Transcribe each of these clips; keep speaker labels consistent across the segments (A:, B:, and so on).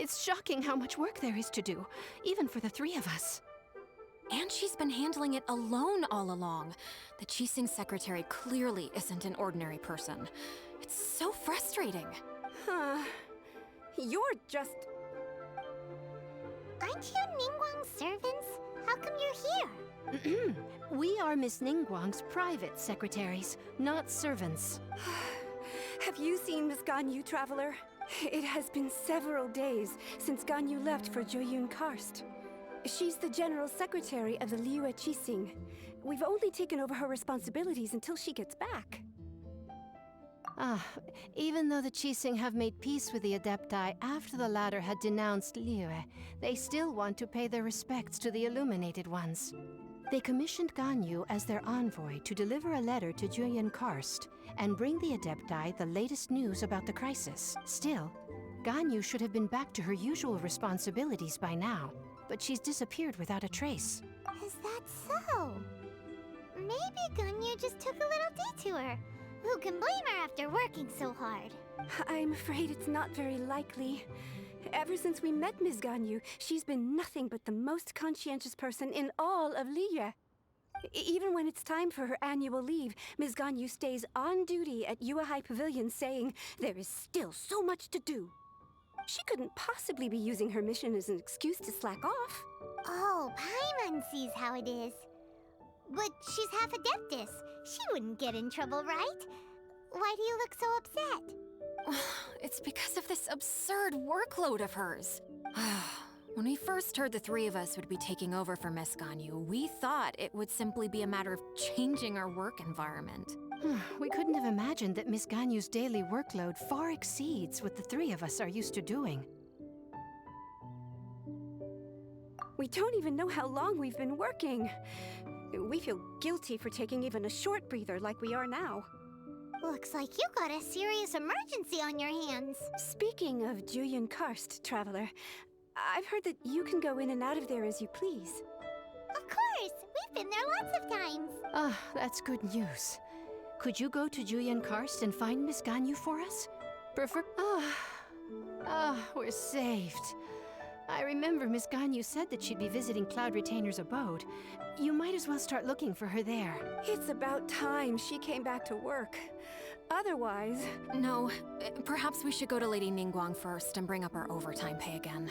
A: It's shocking how much work there is to do, even for the three of us.
B: And she's been handling it alone all along. The Qixing secretary clearly isn't an ordinary person. It's so frustrating.
C: You're just...
D: Aren't you Ningguang's servants? How come you're here?
A: We are Miss Ningguang's private secretaries, not servants.
C: Have you seen Miss Ganyu, Traveler? It has been several days since Ganyu left for Jueyun Karst. She's the general secretary of the Liyue Qixing. We've only taken over her responsibilities until she gets back.
A: Even though the Qixing have made peace with the Adepti after the latter had denounced Liyue, they still want to pay their respects to the Illuminated Ones. They commissioned Ganyu as their envoy to deliver a letter to Jueyun Karst and bring the Adepti the latest news about the crisis. Still, Ganyu should have been back to her usual responsibilities by now, but she's disappeared without a trace.
D: Is that so? Maybe Ganyu just took a little detour. Who can blame her after working so hard?
C: I'm afraid it's not very likely. Ever since we met Ms. Ganyu, she's been nothing but the most conscientious person in all of Liyue. Even when it's time for her annual leave, Ms. Ganyu stays on duty at Yuehai Pavilion saying there is still so much to do. She couldn't possibly be using her mission as an excuse to slack off.
D: Oh, Paimon sees how it is. But she's half Adeptus. She wouldn't get in trouble, right? Why do you look so upset?
B: It's because of this absurd workload of hers. When we first heard the three of us would be taking over for Miss Ganyu, we thought it would simply be a matter of changing our work environment.
A: We couldn't have imagined that Miss Ganyu's daily workload far exceeds what the three of us are used to doing.
C: We don't even know how long we've been working. We feel guilty for taking even a short breather like we are now.
D: Looks like you got a serious emergency on your hands.
C: Speaking of Jueyun Karst, Traveler, I've heard that you can go in and out of there as you please.
D: Of course! We've been there lots of times.
A: That's good news. Could you go to Jueyun Karst and find Miss Ganyu for us? We're saved. I remember Miss Ganyu said that she'd be visiting Cloud Retainer's abode. You might as well start looking for her there.
C: It's about time she came back to work. Otherwise...
B: No, perhaps we should go to Lady Ningguang first and bring up our overtime pay again.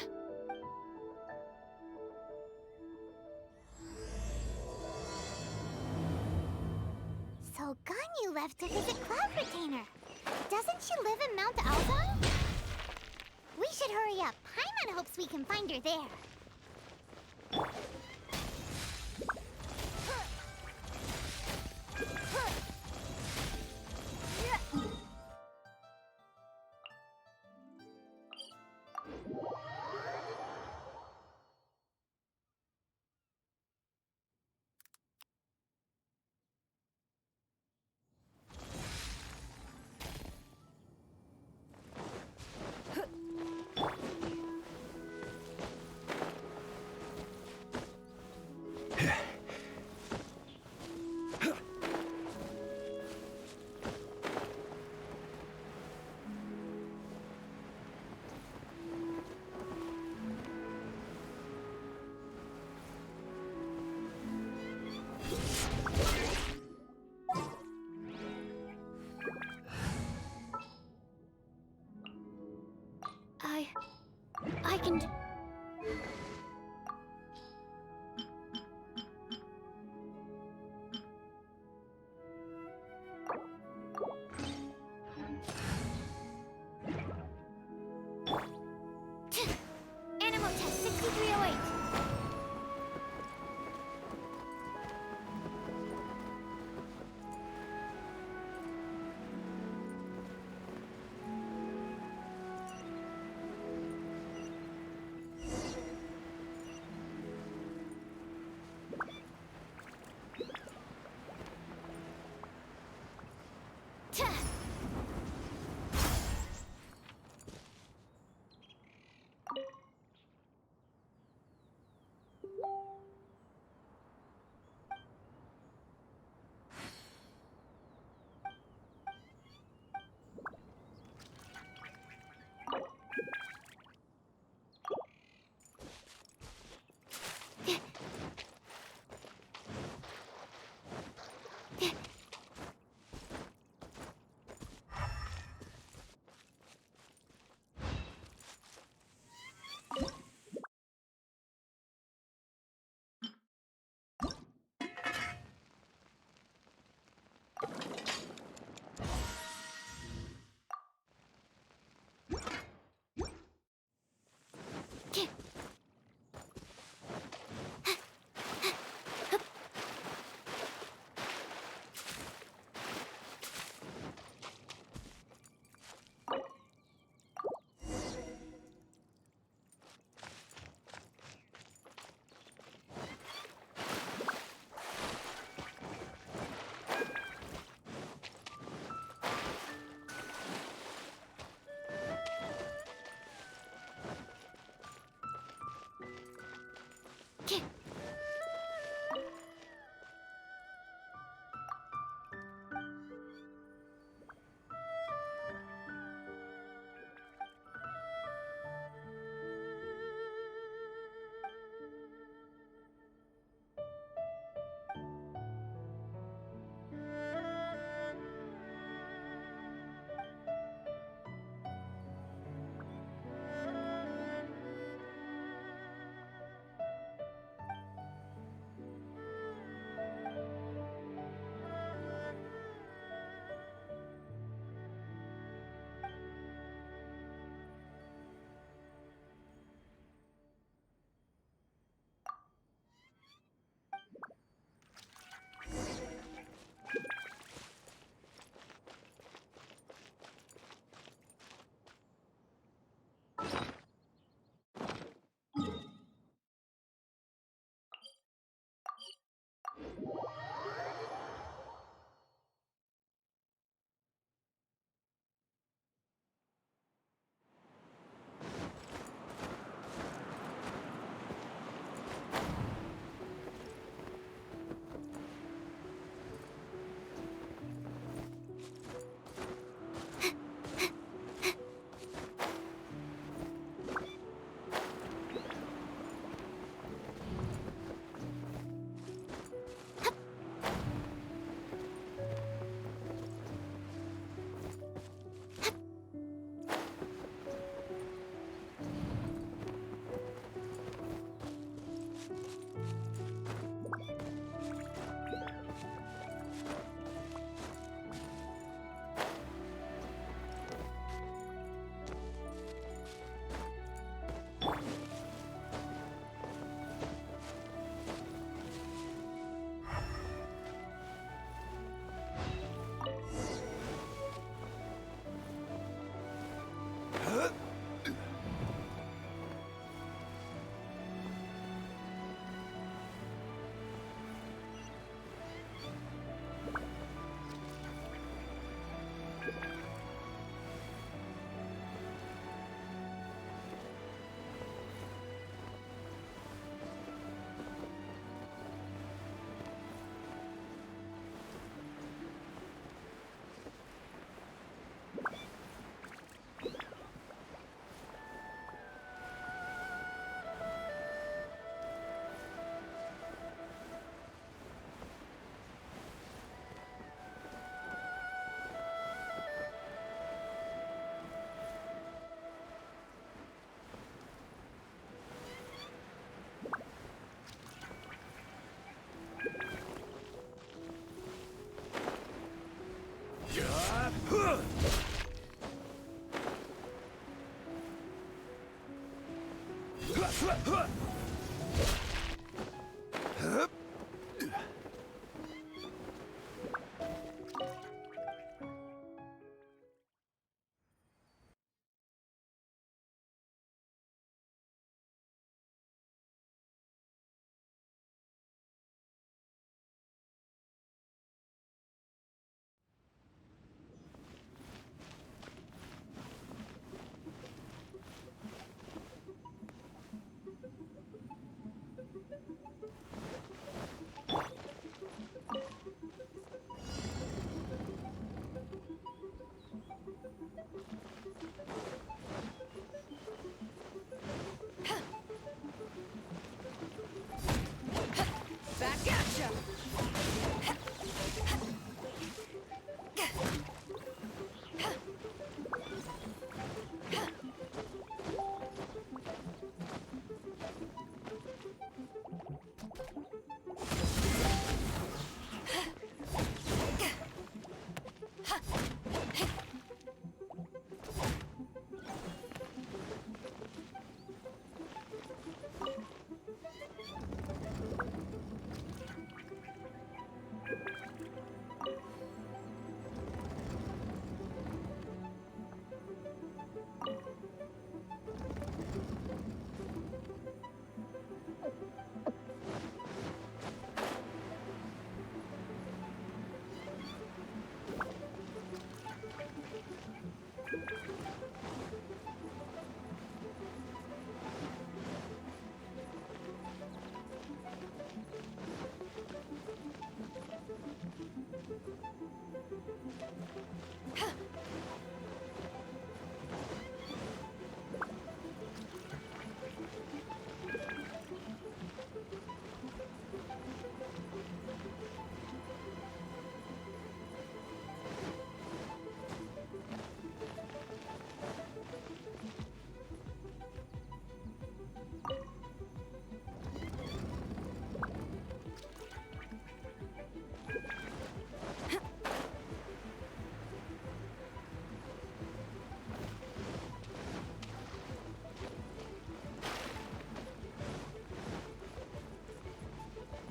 D: So Ganyu left to visit Cloud Retainer. Doesn't she live in Mount Alzon? We should hurry up. Paimon hopes we can find her there.
C: Back at ya!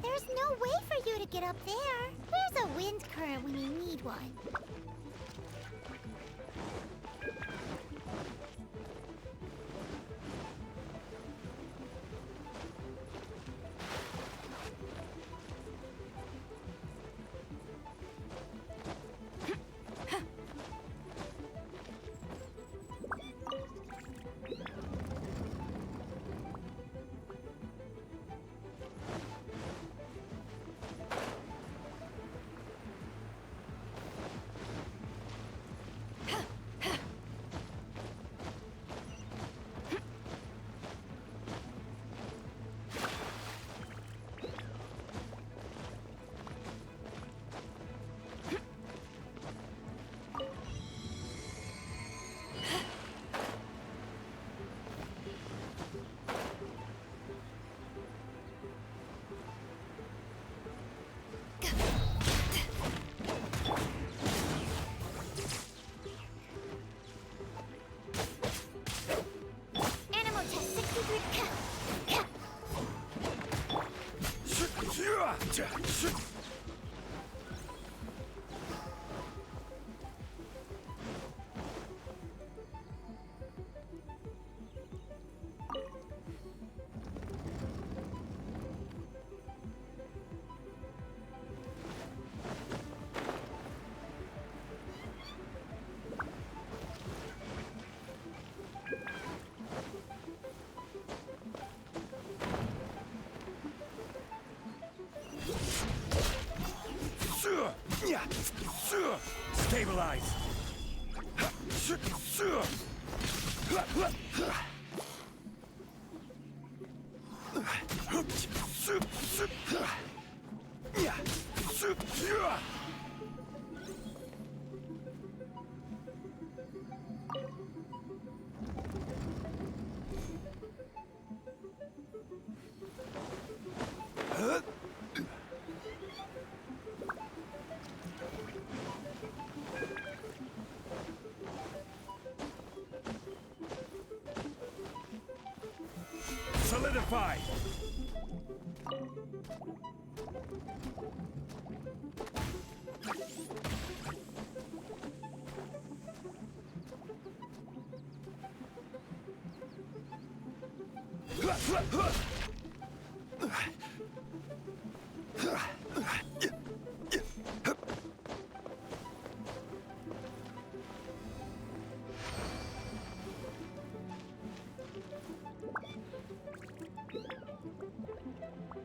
D: There's no way for you to get up there. Where's a wind current when you need one?
E: Stabilize. die!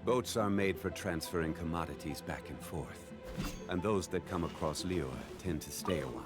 F: Boats are made for transferring commodities back and forth. And those that come across Liyue tend to stay a while.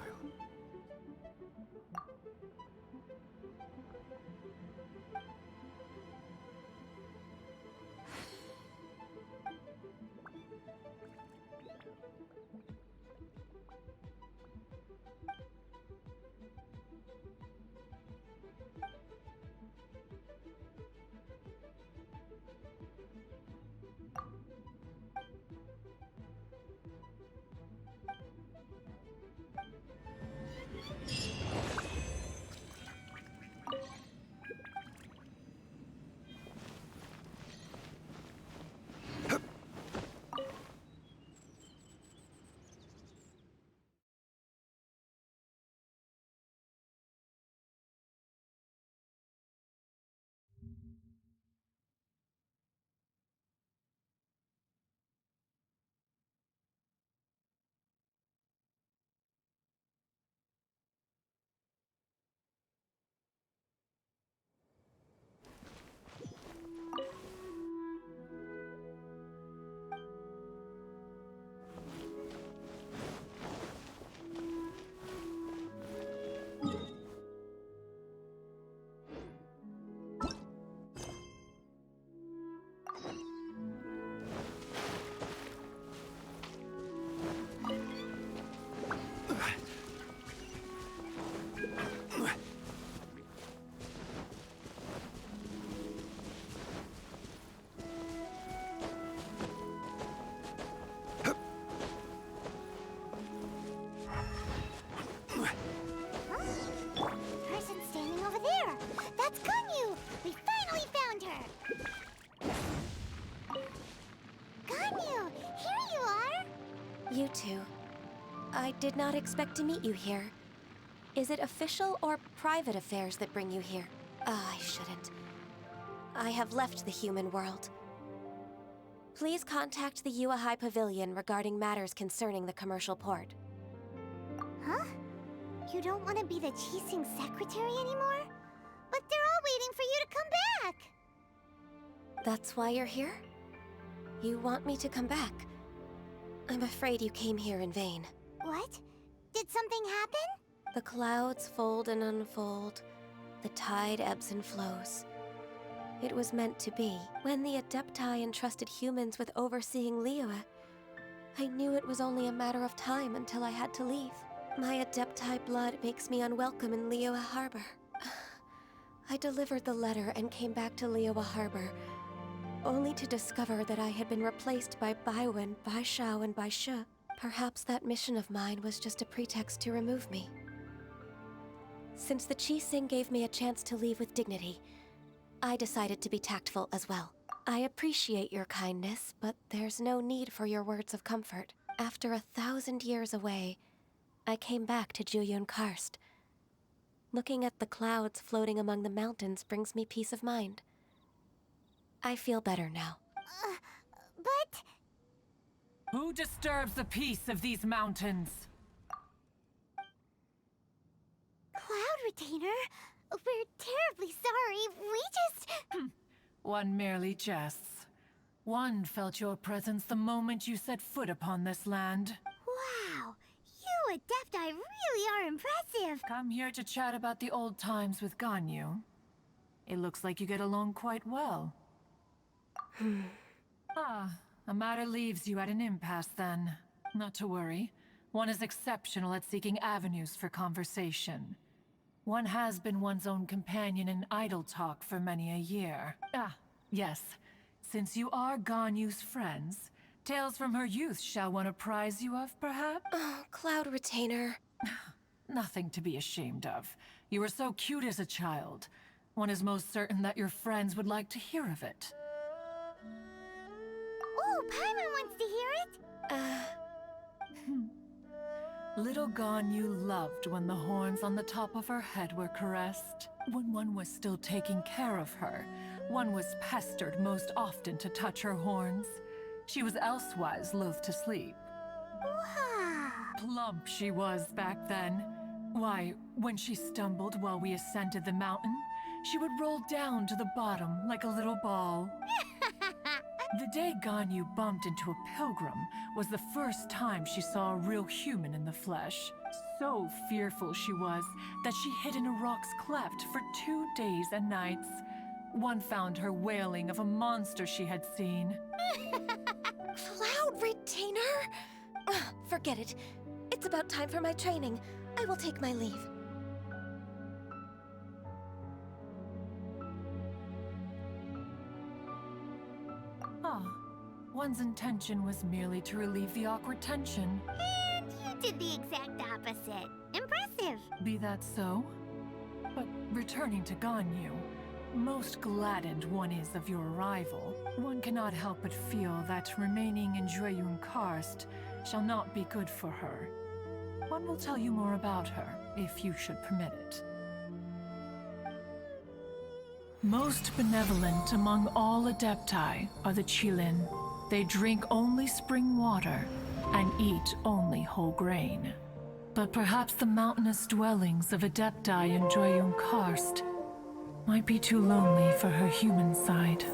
D: Person standing over there. That's Ganyu. We finally found her. Ganyu, here you are.
G: You two. I did not expect to meet you here. Is it official or private affairs that bring you here? I shouldn't. I have left the human world. Please contact the Yua High Pavilion regarding matters concerning the commercial port.
D: Huh? You don't want to be the Qixing secretary anymore? But they're all waiting for you to come back.
G: That's why you're here? You want me to come back? I'm afraid you came here in vain.
D: What? Did something happen?
G: The clouds fold and unfold. The tide ebbs and flows. It was meant to be. When the Adepti entrusted humans with overseeing Liyue, I knew it was only a matter of time until I had to leave. My Adepti blood makes me unwelcome in Liyue Harbor. I delivered the letter and came back to Liyue Harbor, only to discover that I had been replaced by Baiwen, Baishao, and Baishe. Perhaps that mission of mine was just a pretext to remove me. Since the Qixing gave me a chance to leave with dignity, I decided to be tactful as well. I appreciate your kindness, but there's no need for your words of comfort. After 1,000 years away, I came back to Juyun Karst. Looking at the clouds floating among the mountains brings me peace of mind. I feel better now.
D: But...
H: Who disturbs the peace of these mountains?
D: Cloud Retainer, we're terribly sorry. We just...
H: One merely jests. One felt your presence the moment you set foot upon this land.
D: Wow, you Adepti really are impressive.
H: Come here to chat about the old times with Ganyu. It looks like you get along quite well. A matter leaves you at an impasse then. Not to worry. One is exceptional at seeking avenues for conversation. One has been one's own companion in idle talk for many a year. Yes. Since you are Ganyu's friends, tales from her youth shall one apprise you of, perhaps?
G: Oh, Cloud Retainer.
H: Nothing to be ashamed of. You were so cute as a child. One is most certain that your friends would like to hear of it.
D: Oh, Paimon wants to hear it.
H: Little Ganyu loved when the horns on the top of her head were caressed. When one was still taking care of her, one was pestered most often to touch her horns. She was elsewise loath to sleep.
D: Wow.
H: Plump she was back then. Why, when she stumbled while we ascended the mountain, she would roll down to the bottom like a little ball. The day Ganyu bumped into a pilgrim was the first time she saw a real human in the flesh. So fearful she was that she hid in a rock's cleft for 2 days and nights. One found her wailing of a monster she had seen.
G: Cloud Retainer? Forget it. It's about time for my training. I will take my leave.
H: One's intention was merely to relieve the awkward tension.
D: And you did the exact opposite. Impressive.
H: Be that so? But returning to Ganyu, most gladdened one is of your arrival. One cannot help but feel that remaining in Jueyun Karst shall not be good for her. One will tell you more about her, if you should permit it. Most benevolent among all Adepti are the Qilin. They drink only spring water and eat only whole grain. But perhaps the mountainous dwellings of Adepti in Jueyun Karst might be too lonely for her human side.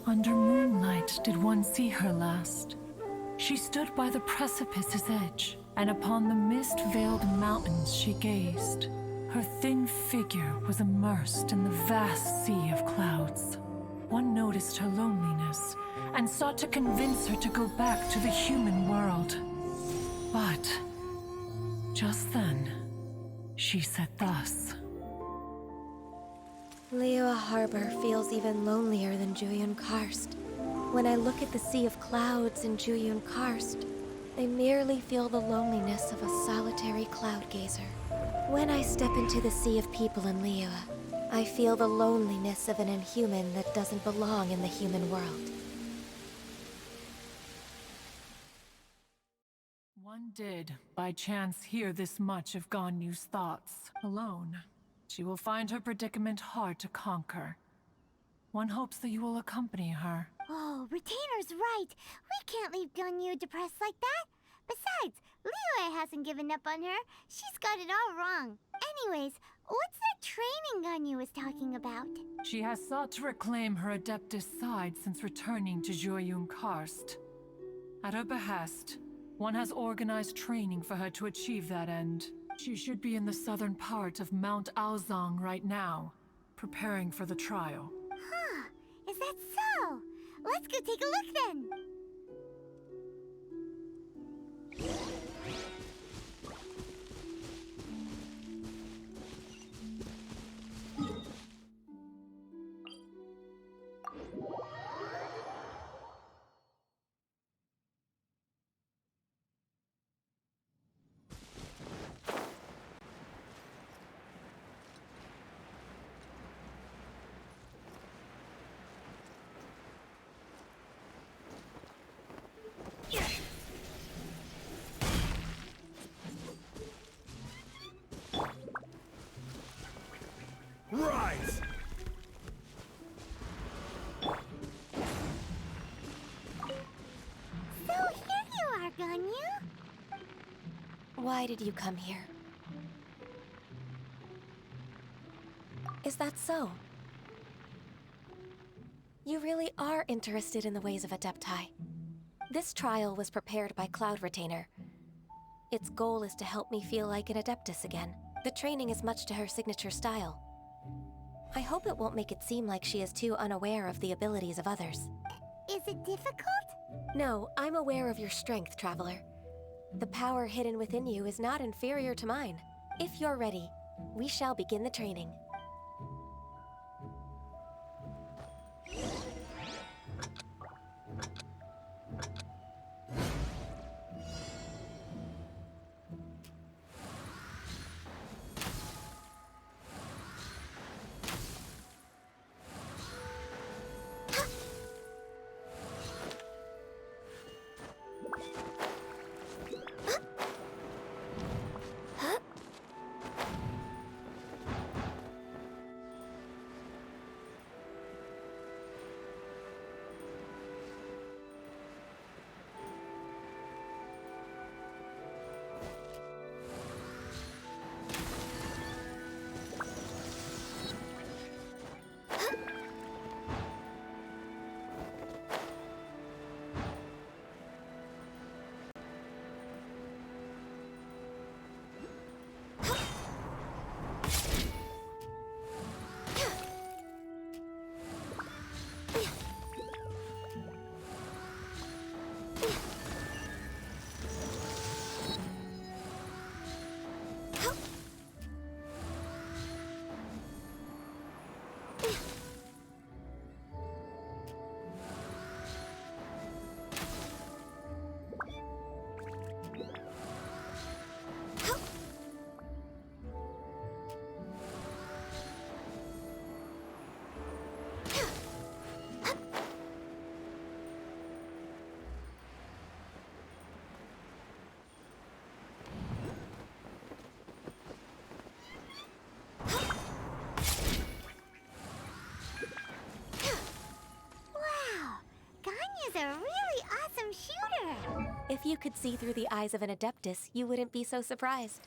H: Under moonlight did one see her last. She stood by the precipice's edge, and upon the mist-veiled mountains she gazed. Her thin figure was immersed in the vast sea of clouds. One noticed her loneliness and sought to convince her to go back to the human world. But just then, she said thus.
G: Liyue Harbor feels even lonelier than Jueyun Karst. When I look at the sea of clouds in Jueyun Karst, I merely feel the loneliness of a solitary cloud gazer. When I step into the sea of people in Liyue, I feel the loneliness of an inhuman that doesn't belong in the human world.
H: One did, by chance, hear this much of Ganyu's thoughts. Alone, she will find her predicament hard to conquer. One hopes that you will accompany her.
D: Oh, Retainer's right. We can't leave Ganyu depressed like that. Besides, Liyue hasn't given up on her. She's got it all wrong. Anyways, what's that training Ganyu was talking about?
H: She has sought to reclaim her Adeptus side since returning to Jueyun Karst. At her behest, one has organized training for her to achieve that end. She should be in the southern part of Mount Aozang right now, preparing for the trial.
D: Huh, is that so? Let's go take a look then.
E: Rise!
D: So here you are, Ganyu.
G: Why did you come here? Is that so? You really are interested in the ways of Adepti. This trial was prepared by Cloud Retainer. Its goal is to help me feel like an Adeptus again. The training is much to her signature style. I hope it won't make it seem like she is too unaware of the abilities of others.
D: Is it difficult?
G: No, I'm aware of your strength, Traveler. The power hidden within you is not inferior to mine. If you're ready, we shall begin the training. If you could see through the eyes of an Adeptus, you wouldn't be so surprised.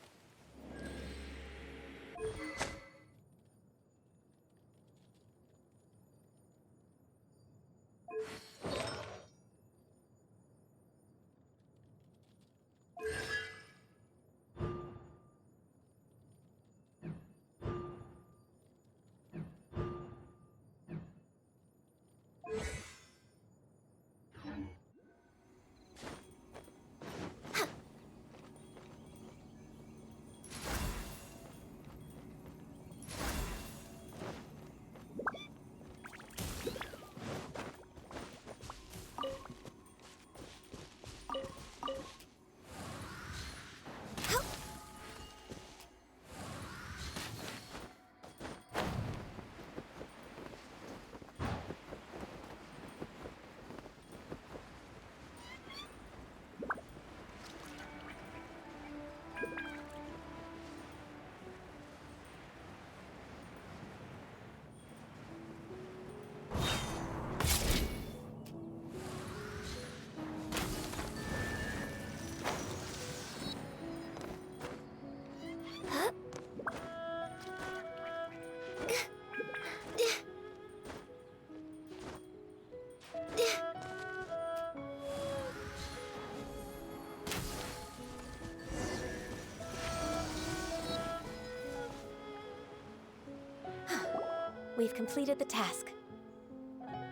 G: We've completed the task.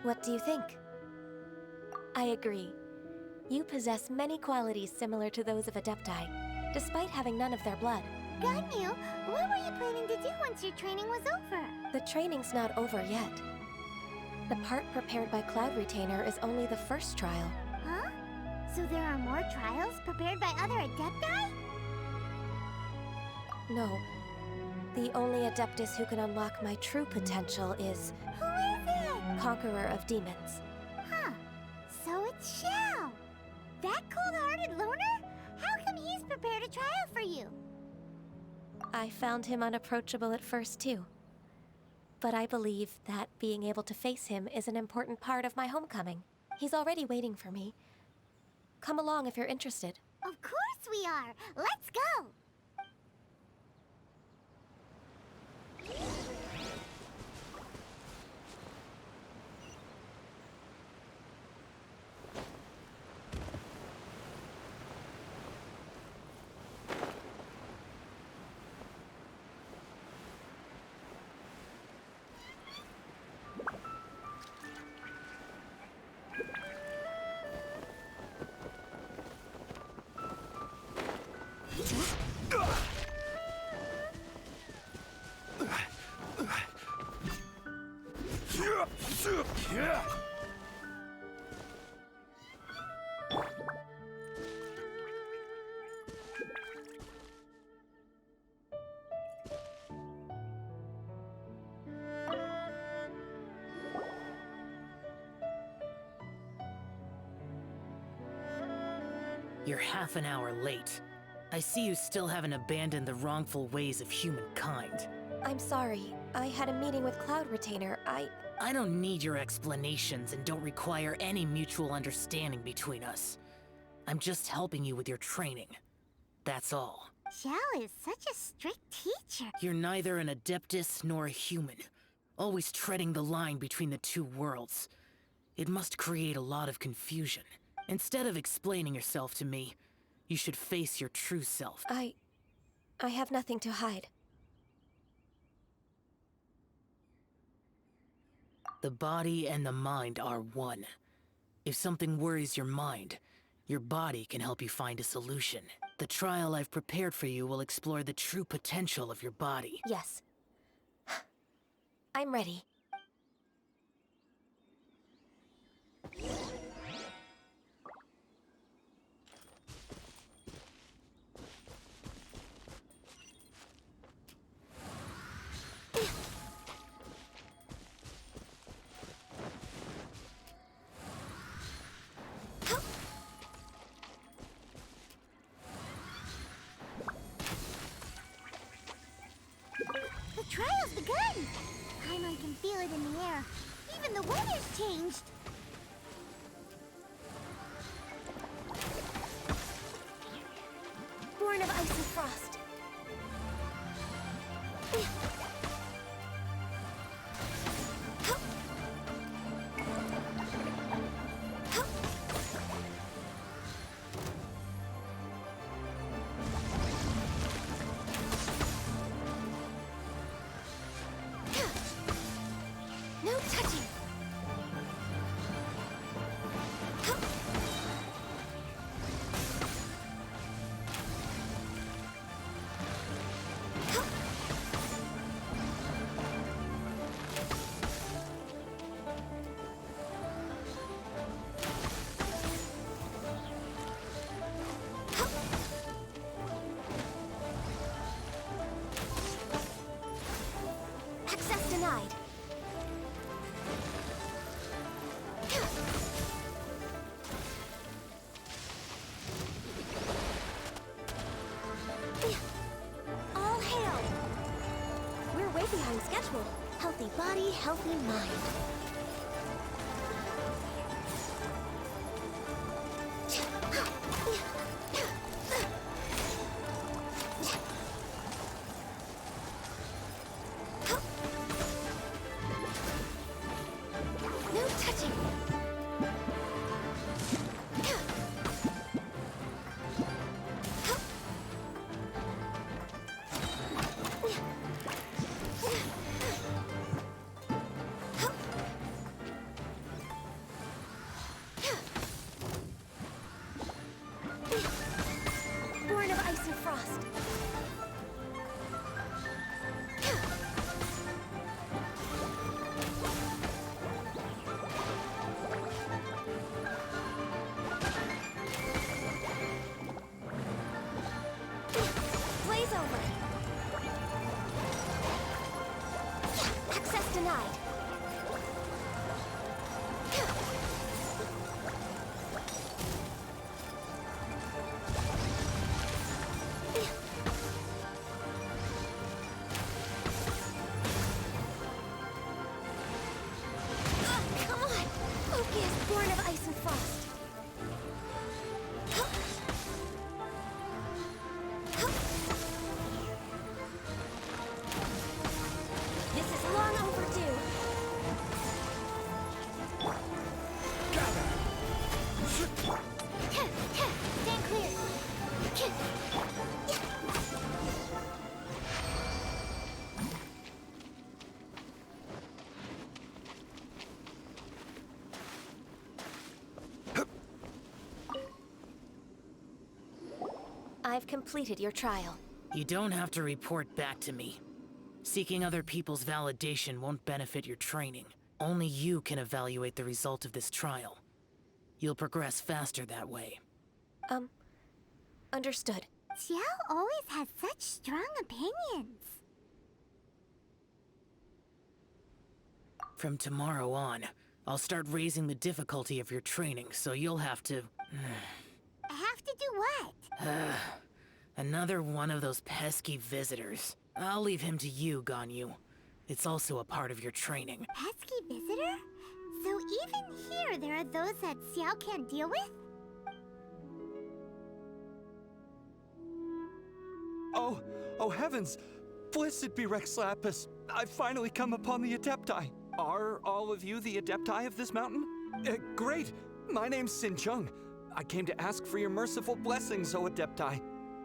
G: What do you think? I agree. You possess many qualities similar to those of Adepti, despite having none of their blood.
D: Ganyu, what were you planning to do once your training was over?
G: The training's not over yet. The part prepared by Cloud Retainer is only the first trial.
D: Huh? So there are more trials prepared by other Adepti?
G: No. The only Adeptus who can unlock my true potential is
D: Who is it?
G: Conqueror of Demons.
D: Huh. So it's Xiao. That cold-hearted loner? How come he's prepared a trial for you?
G: I found him unapproachable at first, too. But I believe that being able to face him is an important part of my homecoming. He's already waiting for me. Come along if you're interested.
D: Of course we are. Let's go.
I: You're half an hour late. I see you still haven't abandoned the wrongful ways of humankind.
G: I'm sorry. I had a meeting with Cloud Retainer.
I: I don't need your explanations and don't require any mutual understanding between us. I'm just helping you with your training. That's all.
D: Xiao is such a strict teacher.
I: You're neither an Adeptus nor a human, always treading the line between the two worlds. It must create a lot of confusion. Instead of explaining yourself to me, you should face your true self.
G: I have nothing to hide.
I: The body and the mind are one. If something worries your mind, your body can help you find a solution. The trial I've prepared for you will explore the true potential of your body.
G: Yes. I'm ready.
D: The trial's begun! Paimon can feel it in the air. Even the weather's changed.
G: ice and frost. No touching. Access denied. All hail! We're way behind schedule. Healthy body, healthy mind. No touching. Born of ice and frost. Blaze over. Access denied. Come on! Focus! Born of ice and frost. This is long overdue.
D: Stand clear.
G: I've completed your trial.
I: You don't have to report back to me. Seeking other people's validation won't benefit your training. Only you can evaluate the result of this trial. You'll progress faster that way.
G: Understood.
D: Xiao always has such strong opinions.
I: From tomorrow on, I'll start raising the difficulty of your training, so you'll have to...
D: Have to do what?
I: Another one of those pesky visitors. I'll leave him to you, Ganyu. It's also a part of your training.
D: Pesky visitor? So even here there are those that Xiao can't deal with?
E: Oh heavens! Blessed be Rex Lapis. I've finally come upon the Adepti. Are all of you the Adepti of this mountain? Great! My name's Sin Chung. I came to ask for your merciful blessings, O Adepti.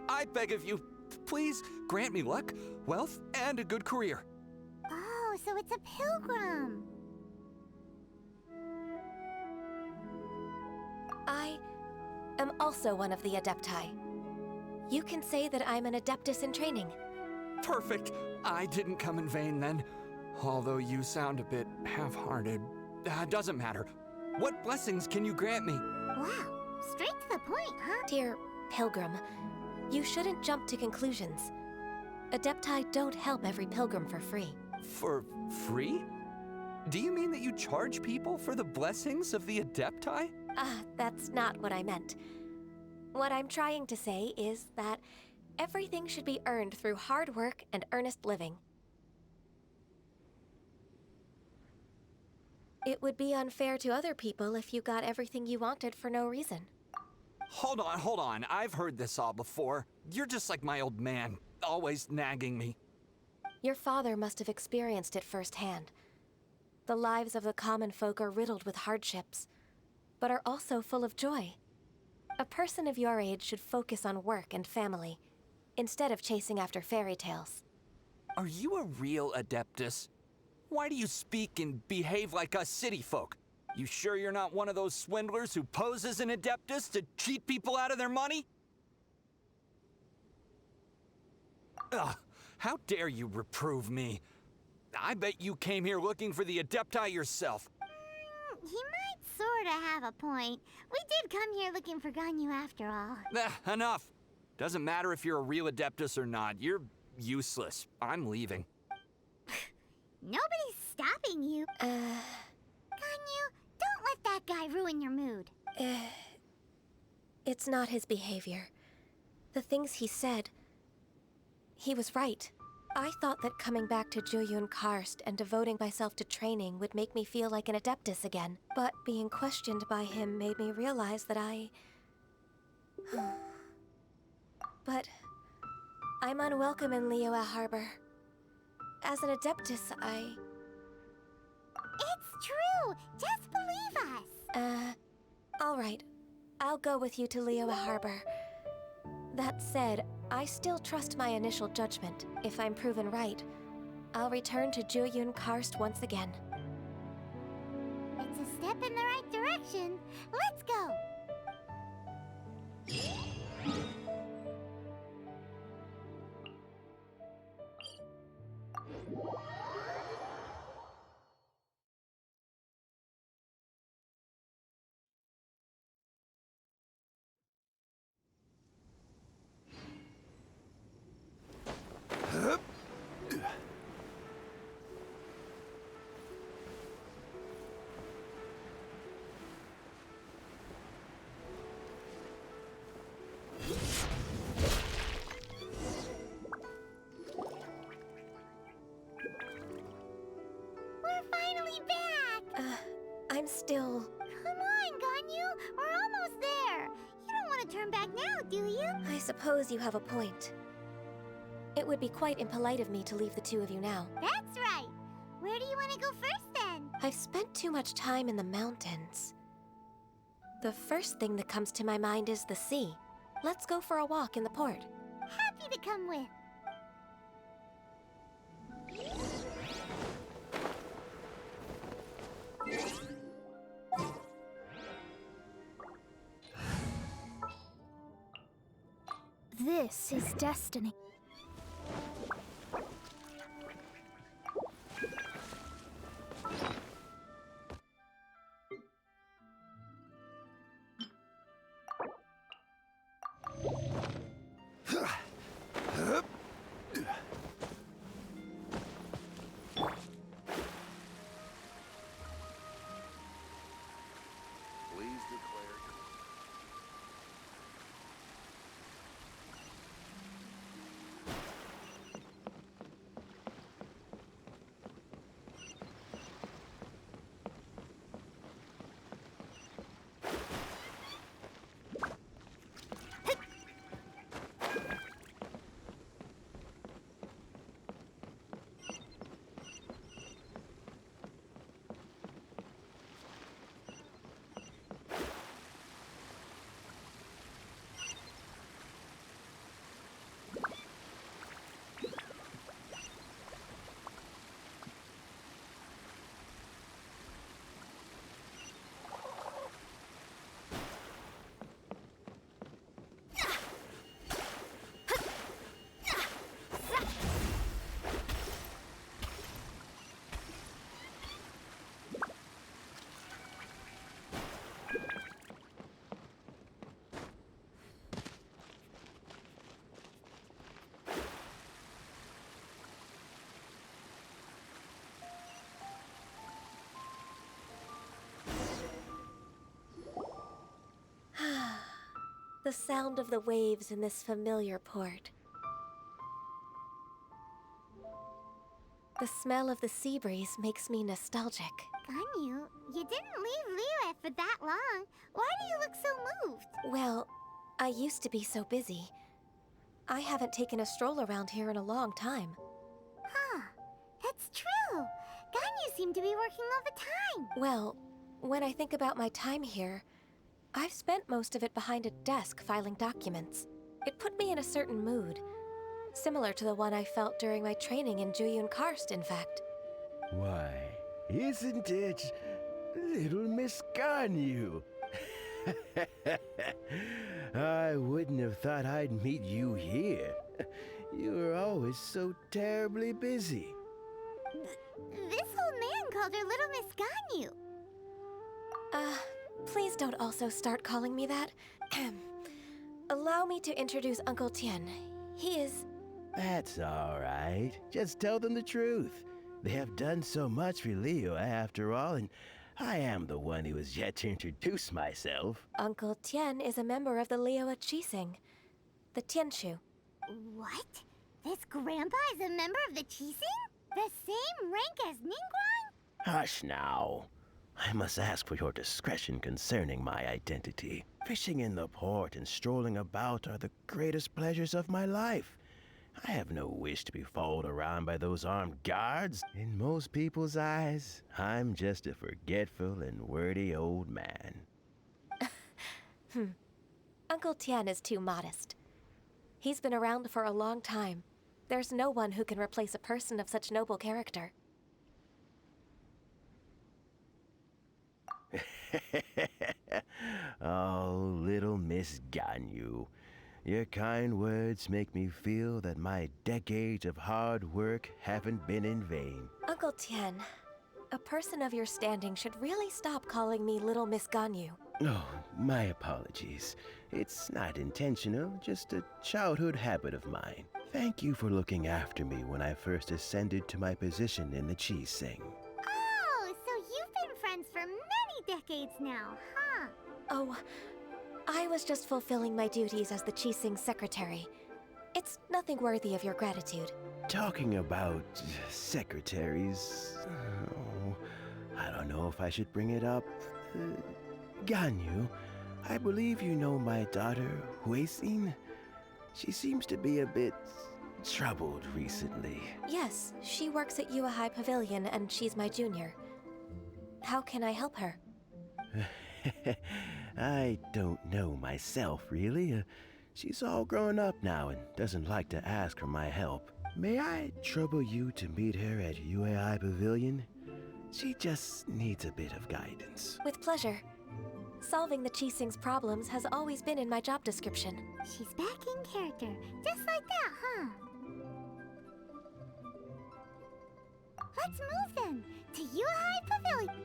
E: I beg of you, please grant me luck, wealth, and a good career.
D: Oh, so it's a pilgrim.
G: I am also one of the Adepti. You can say that I'm an Adeptus in training.
E: Perfect. I didn't come in vain then. Although you sound a bit half-hearted. Doesn't matter. What blessings can you grant me?
D: Wow, straight to the point, huh?
G: Dear Pilgrim, you shouldn't jump to conclusions. Adepti don't help every pilgrim for free.
E: For free? Do you mean that you charge people for the blessings of the Adepti?
G: That's not what I meant. What I'm trying to say is that everything should be earned through hard work and earnest living. It would be unfair to other people if you got everything you wanted for no reason.
E: Hold on. I've heard this all before. You're just like my old man, always nagging me.
G: Your father must have experienced it firsthand. The lives of the common folk are riddled with hardships, but are also full of joy. A person of your age should focus on work and family, instead of chasing after fairy tales.
E: Are you a real Adeptus? Why do you speak and behave like us city folk? You sure you're not one of those swindlers who pose as an Adeptus to cheat people out of their money? Ugh, how dare you reprove me? I bet you came here looking for the Adepti yourself.
D: He might sorta have a point. We did come here looking for Ganyu after all.
E: Enough. Doesn't matter if you're a real Adeptus or not. You're useless. I'm leaving.
D: Nobody's stopping you. Ganyu, don't let that guy ruin your mood.
G: It's not his behavior. The things he said, he was right. I thought that coming back to Jueyun Karst and devoting myself to training would make me feel like an Adeptus again. But being questioned by him made me realize that But I'm unwelcome in Liyue Harbor. As an Adeptus,
D: It's true! Just believe us!
G: All right. I'll go with you to Liyue Harbor. That said, I still trust my initial judgment. If I'm proven right, I'll return to Jueyun Karst once again.
D: It's a step in the right direction. Let's go!
G: I'm still...
D: Come on, Ganyu! We're almost there! You don't want to turn back now, do you?
G: I suppose you have a point. It would be quite impolite of me to leave the two of you now.
D: That's right! Where do you want to go first, then?
G: I've spent too much time in the mountains. The first thing that comes to my mind is the sea. Let's go for a walk in the port.
D: Happy to come with.
J: This is destiny.
G: The sound of the waves in this familiar port. The smell of the sea breeze makes me nostalgic.
D: Ganyu, you didn't leave Liyue for that long. Why do you look so moved.
G: Well, I used to be so busy. I haven't taken a stroll around here in a long time.
D: Huh. That's true. Ganyu seemed to be working all the time.
G: Well, when I think about my time here, I've spent most of it behind a desk filing documents. It put me in a certain mood, similar to the one I felt during my training in Juyun Karst, in fact.
K: Why, isn't it little Miss Ganyu? I wouldn't have thought I'd meet you here. You were always so terribly busy.
D: This old man called her Little Miss Ganyu.
G: Please don't also start calling me that. Allow me to introduce Uncle Tien. He is...
K: That's all right. Just tell them the truth. They have done so much for Leo after all, and I am the one who has yet to introduce myself.
G: Uncle Tien is a member of the Liyue Qixing, the Tianshu.
D: What? This grandpa is a member of the Qixing? The same rank as Ningguang?
K: Hush now. I must ask for your discretion concerning my identity. Fishing in the port and strolling about are the greatest pleasures of my life. I have no wish to be followed around by those armed guards. In most people's eyes, I'm just a forgetful and wordy old man.
G: Uncle Tien is too modest. He's been around for a long time. There's no one who can replace a person of such noble character.
K: Oh, little Miss Ganyu. Your kind words make me feel that my decades of hard work haven't been in vain.
G: Uncle Tien, a person of your standing should really stop calling me Little Miss Ganyu.
K: Oh, my apologies. It's not intentional, just a childhood habit of mine. Thank you for looking after me when I first ascended to my position in the Qixing.
D: Oh, so you've been friends for many decades now, huh?
G: Oh, I was just fulfilling my duties as the Qixing secretary. It's nothing worthy of your gratitude.
K: Talking about secretaries... Oh, I don't know if I should bring it up. Ganyu, I believe you know my daughter, Huixin. She seems to be a bit troubled recently.
G: Yes, she works at Yue High Pavilion and she's my junior. How can I help her?
K: I don't know myself, really. She's all grown up now and doesn't like to ask for my help. May I trouble you to meet her at Yue High Pavilion? She just needs a bit of guidance.
G: With pleasure. Solving the Qixing's problems has always been in my job description.
D: She's back in character, just like that, huh? Let's move then, to Yue High Pavilion.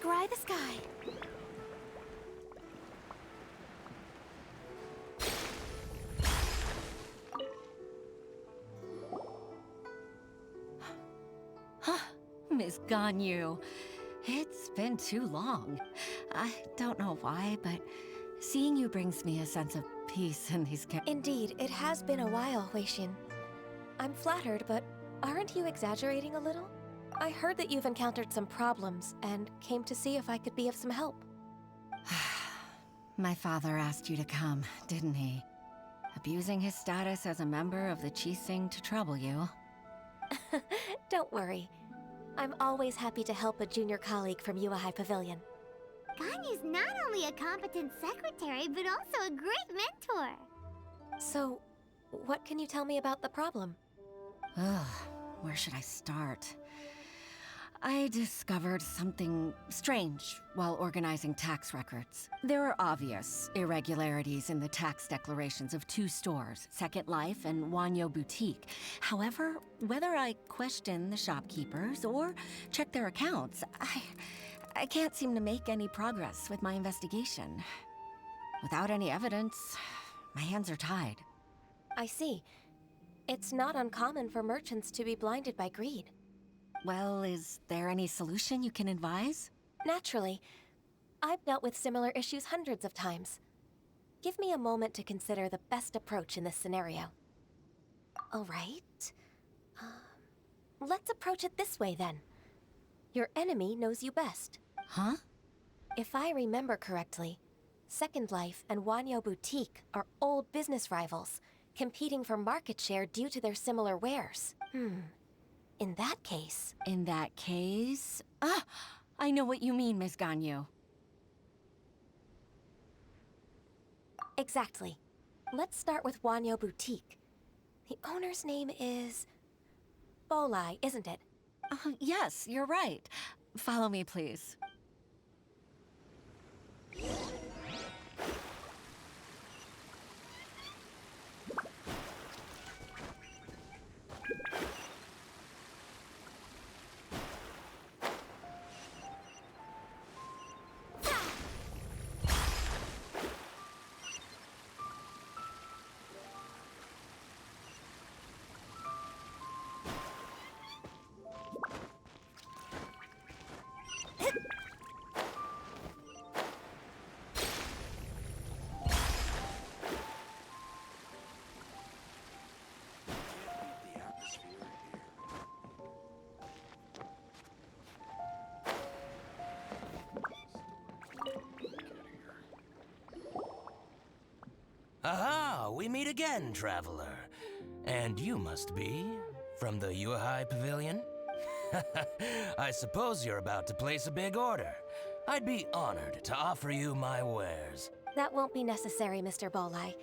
G: Scry the sky.
L: Miss Ganyu, it's been too long. I don't know why, but seeing you brings me a sense of peace in these
G: Indeed, it has been a while, Huixin. I'm flattered, but aren't you exaggerating a little? I heard that you've encountered some problems and came to see if I could be of some help.
L: My father asked you to come, didn't he? Abusing his status as a member of the Qixing to trouble you.
G: Don't worry. I'm always happy to help a junior colleague from Yue High Pavilion.
D: Ganyu's not only a competent secretary, but also a great mentor.
G: So, what can you tell me about the problem?
L: Ugh, where should I start? I discovered something strange while organizing tax records. There are obvious irregularities in the tax declarations of two stores, Second Life and Wanyo Boutique. However, whether I question the shopkeepers or check their accounts, I can't seem to make any progress with my investigation. Without any evidence, my hands are tied.
G: I see. It's not uncommon for merchants to be blinded by greed.
L: Well, is there any solution you can advise?
G: Naturally. I've dealt with similar issues hundreds of times. Give me a moment to consider the best approach in this scenario. All right. Let's approach it this way, then. Your enemy knows you best.
L: Huh?
G: If I remember correctly, Second Life and Wanyo Boutique are old business rivals, competing for market share due to their similar wares. In that case...
L: Ah! I know what you mean, Miss Ganyu.
G: Exactly. Let's start with Wanyo Boutique. The owner's name is... Bolai, isn't it?
L: Yes, you're right. Follow me, please.
M: Aha! We meet again, traveler. And you must be from the Yuehai Pavilion? I suppose you're about to place a big order. I'd be honored to offer you my wares.
G: That won't be necessary, Mr. Bolai.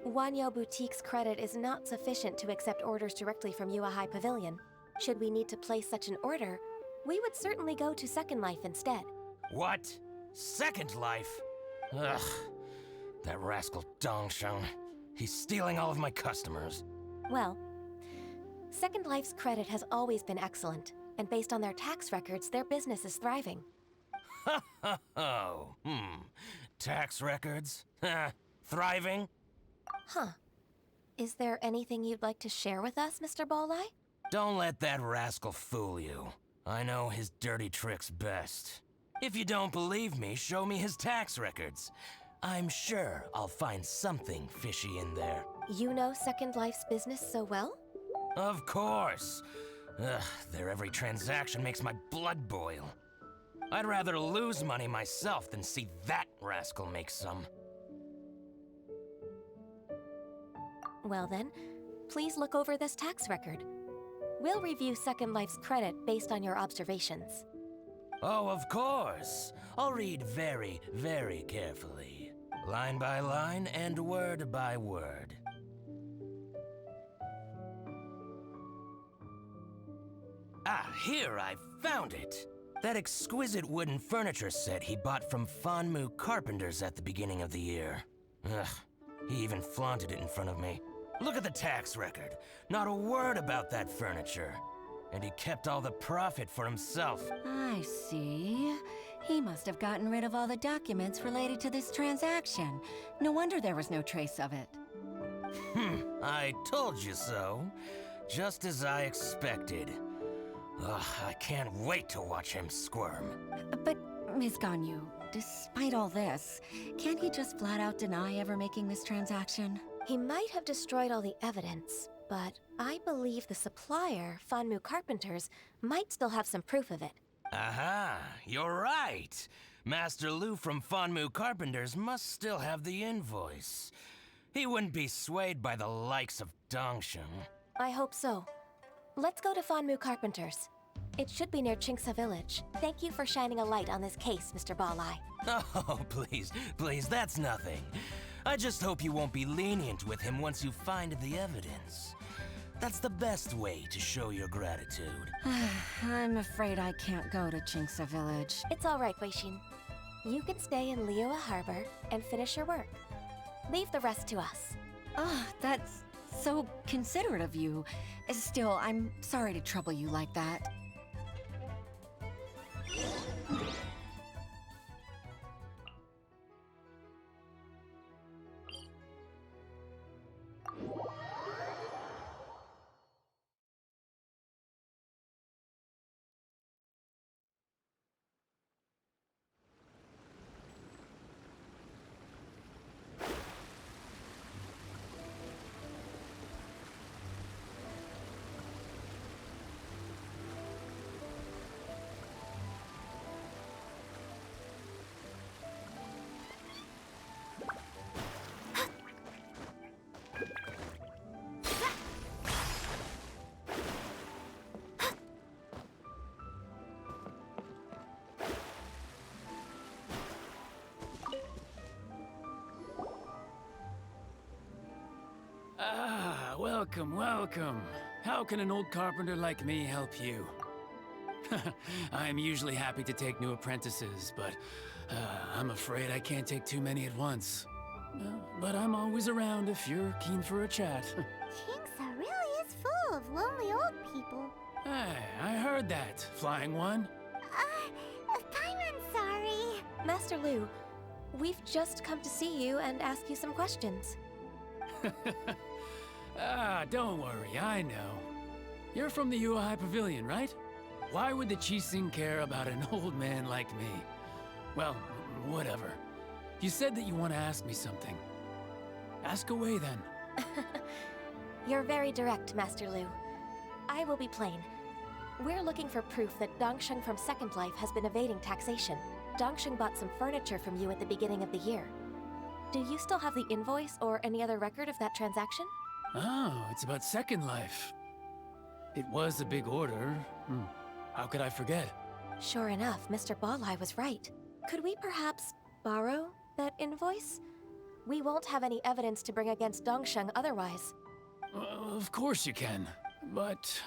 G: Wanyo Boutique's credit is not sufficient to accept orders directly from Yuehai Pavilion. Should we need to place such an order, we would certainly go to Second Life instead.
M: What? Second Life? Ugh. That rascal Dongsheng. He's stealing all of my customers.
G: Well, Second Life's credit has always been excellent, and based on their tax records, their business is thriving.
M: Tax records? Thriving?
G: Huh. Is there anything you'd like to share with us, Mr. Bolai?
M: Don't let that rascal fool you. I know his dirty tricks best. If you don't believe me, show me his tax records. I'm sure I'll find something fishy in there.
G: You know Second Life's business so well?
M: Of course. Ugh, their every transaction makes my blood boil. I'd rather lose money myself than see that rascal make some.
G: Well then, please look over this tax record. We'll review Second Life's credit based on your observations.
M: Oh, of course. I'll read very, very carefully. Line by line and word by word. Ah, here, I found it! That exquisite wooden furniture set he bought from Fanmu Carpenters at the beginning of the year. Ugh, he even flaunted it in front of me. Look at the tax record. Not a word about that furniture. And he kept all the profit for himself.
L: I see. He must have gotten rid of all the documents related to this transaction. No wonder there was no trace of it.
M: I told you so. Just as I expected. Ugh, I can't wait to watch him squirm.
L: But, Ms. Ganyu, despite all this, can't he just flat out deny ever making this transaction?
G: He might have destroyed all the evidence, but I believe the supplier, Fanmu Carpenters, might still have some proof of it.
M: Aha, you're right. Master Lu from Fanmu Carpenters must still have the invoice. He wouldn't be swayed by the likes of Dongsheng.
G: I hope so. Let's go to Fanmu Carpenters. It should be near Chingsa Village. Thank you for shining a light on this case, Mr. Bolai.
M: Oh, please, that's nothing. I just hope you won't be lenient with him once you find the evidence. That's the best way to show your gratitude.
L: I'm afraid I can't go to Chingsa Village.
G: It's all right, Weishin. You can stay in Liyue Harbor and finish your work. Leave the rest to us.
L: That's so considerate of you. Still, I'm sorry to trouble you like that.
N: Welcome, welcome. How can an old carpenter like me help you? I'm usually happy to take new apprentices, but I'm afraid I can't take too many at once. But I'm always around if you're keen for a chat.
D: Kingsa really is full of lonely old people.
N: Hey, I heard that, Flying One.
D: Paimon's sorry.
G: Master Lu, we've just come to see you and ask you some questions.
N: Don't worry, I know. You're from the Yuehai Pavilion, right? Why would the Qixing care about an old man like me? Well, whatever. You said that you want to ask me something. Ask away, then.
G: You're very direct, Master Lu. I will be plain. We're looking for proof that Dongsheng from Second Life has been evading taxation. Dongsheng bought some furniture from you at the beginning of the year. Do you still have the invoice or any other record of that transaction?
N: Oh, it's about Second Life. It was a big order. How could I forget?
G: Sure enough, Mr. Balai was right. Could we perhaps borrow that invoice? We won't have any evidence to bring against Dongsheng otherwise.
N: Of course you can, but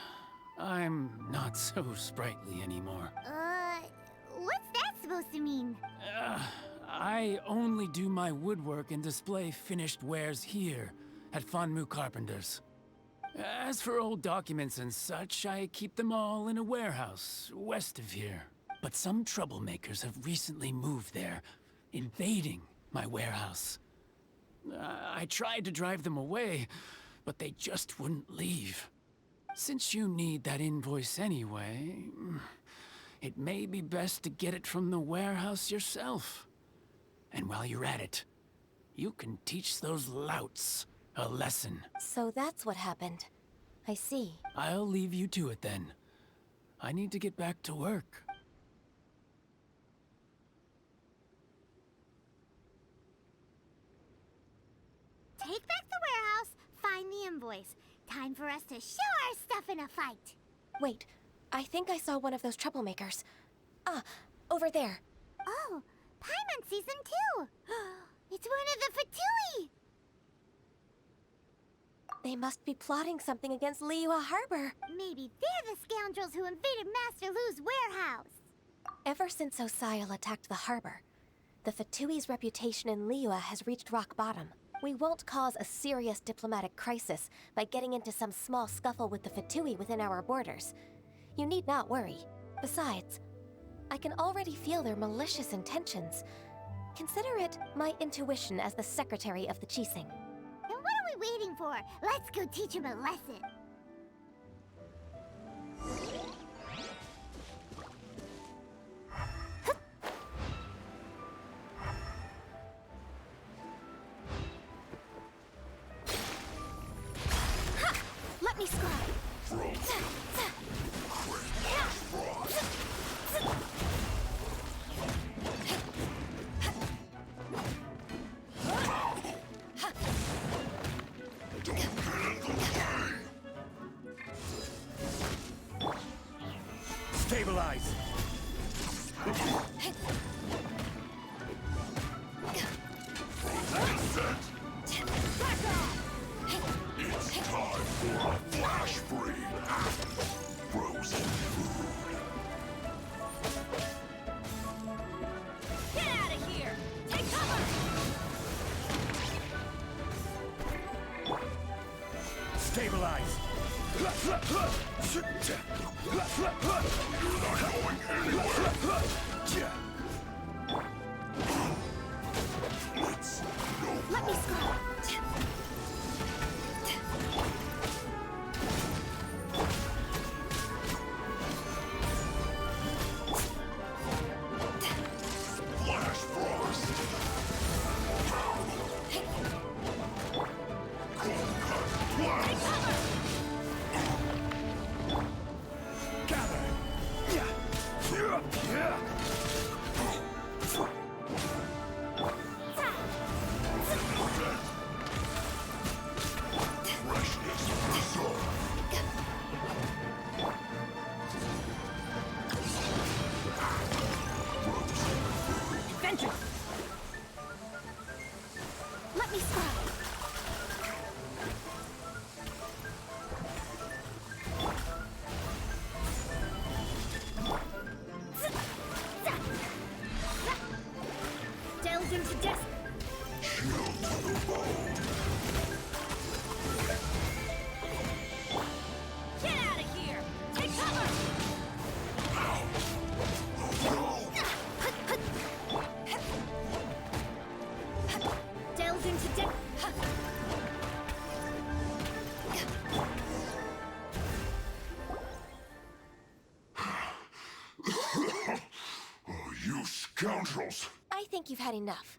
N: I'm not so sprightly anymore.
D: What's that supposed to mean?
N: I only do my woodwork and display finished wares here at Fanmu Carpenters. As for old documents and such, I keep them all in a warehouse west of here. But some troublemakers have recently moved there, invading my warehouse. I tried to drive them away, but they just wouldn't leave. Since you need that invoice anyway, it may be best to get it from the warehouse yourself. And while you're at it, you can teach those louts a lesson.
G: So that's what happened. I see.
N: I'll leave you to it then. I need to get back to work.
D: Take back the warehouse, find the invoice. Time for us to show our stuff in a fight.
G: Wait, I think I saw one of those troublemakers. Over there.
D: Oh, Paimon sees them too. It's one of the Fatui.
G: They must be plotting something against Liyue Harbor.
D: Maybe they're the scoundrels who invaded Master Lu's warehouse.
G: Ever since Osial attacked the harbor, the Fatui's reputation in Liyue has reached rock bottom. We won't cause a serious diplomatic crisis by getting into some small scuffle with the Fatui within our borders. You need not worry. Besides, I can already feel their malicious intentions. Consider it my intuition as the secretary of the Qixing.
D: Then what are we waiting for? Let's go teach him a lesson.
C: Let me scribe.
K: Stabilize!
O: It's time for a flash frame after frozen food.
B: Get out of here! Take cover!
K: Stabilize!
O: You're not going anywhere. Let's go.
C: Let me scribe.
O: Flash frost. Cold cut blast.
K: Gather!
C: Delves into death.
O: Chill to the bone.
C: Get out of here! Take cover! Delves into death.
O: Oh, you scoundrels!
G: I think you've had enough.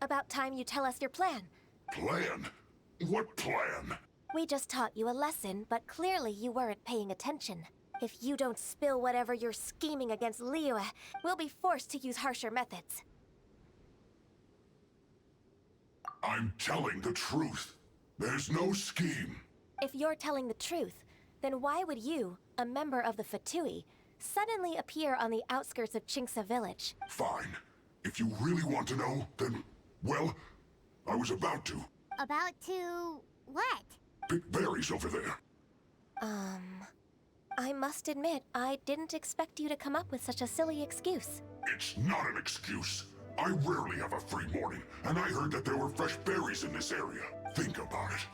G: About time you tell us your plan.
O: Plan? What plan?
G: We just taught you a lesson, but clearly you weren't paying attention. If you don't spill whatever you're scheming against Liyue, we'll be forced to use harsher methods.
O: I'm telling the truth. There's no scheme.
G: If you're telling the truth, then why would you, a member of the Fatui, suddenly appear on the outskirts of Chinksa village?
O: Fine. If you really want to know, then, well, I was about to.
D: About to... what?
O: Pick berries over there.
G: I must admit, I didn't expect you to come up with such a silly excuse.
O: It's not an excuse. I rarely have a free morning, and I heard that there were fresh berries in this area. Think about it.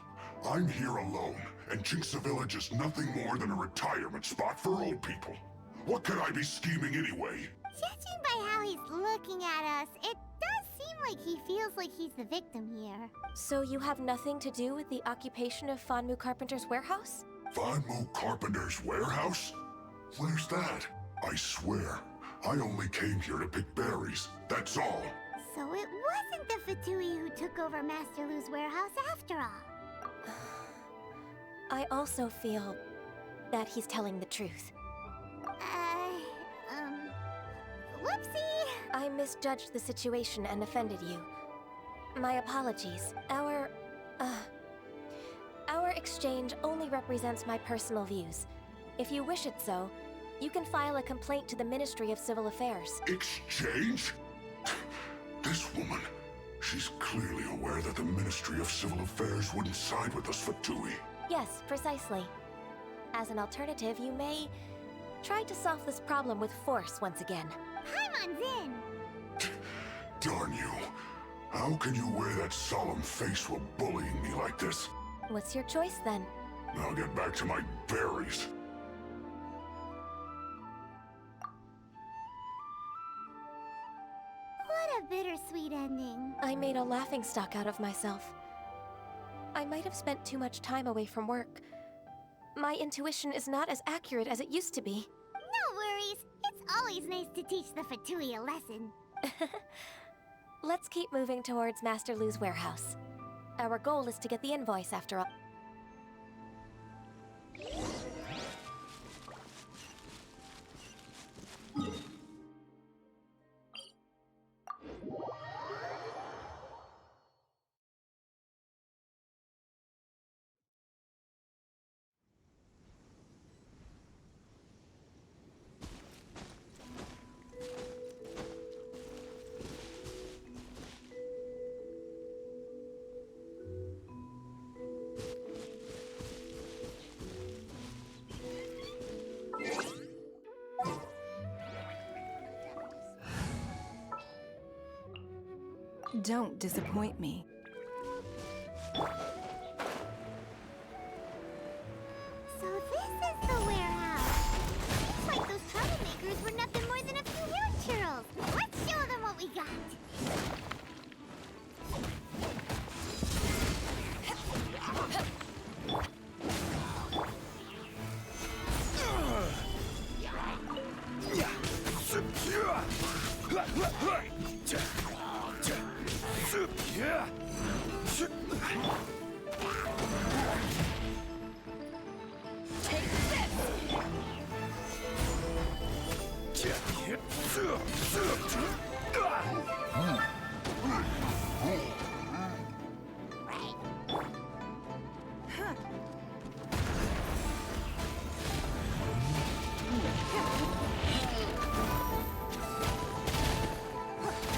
O: I'm here alone, and Chinksa Village is nothing more than a retirement spot for old people. What could I be scheming anyway?
D: Judging by how he's looking at us, it does seem like he feels like he's the victim here.
G: So you have nothing to do with the occupation of Fanmu Carpenter's warehouse?
O: Fanmu Carpenter's warehouse? Where's that? I swear, I only came here to pick berries. That's all.
D: So it wasn't the Fatui who took over Master Lu's warehouse after all.
G: I also feel that he's telling the truth.
D: Whoopsie!
G: I misjudged the situation and offended you. My apologies. Our exchange only represents my personal views. If you wish it so, you can file a complaint to the Ministry of Civil Affairs.
O: Exchange? This woman, she's clearly aware that the Ministry of Civil Affairs wouldn't side with us Fatui.
G: Yes, precisely. As an alternative, you may try to solve this problem with force once again.
D: Paimon's in!
O: Darn you. How can you wear that solemn face while bullying me like this?
G: What's your choice, then?
O: I'll get back to my berries.
D: What a bittersweet ending.
G: I made a laughingstock out of myself. I might have spent too much time away from work. My intuition is not as accurate as it used to be.
D: No worries. It's always nice to teach the Fatui a lesson.
G: Let's keep moving towards Master Lu's warehouse. Our goal is to get the invoice after all.
P: Don't disappoint me.
D: So this is the warehouse. Looks like those troublemakers were nothing more than a few hair churls. Let's show them what we got.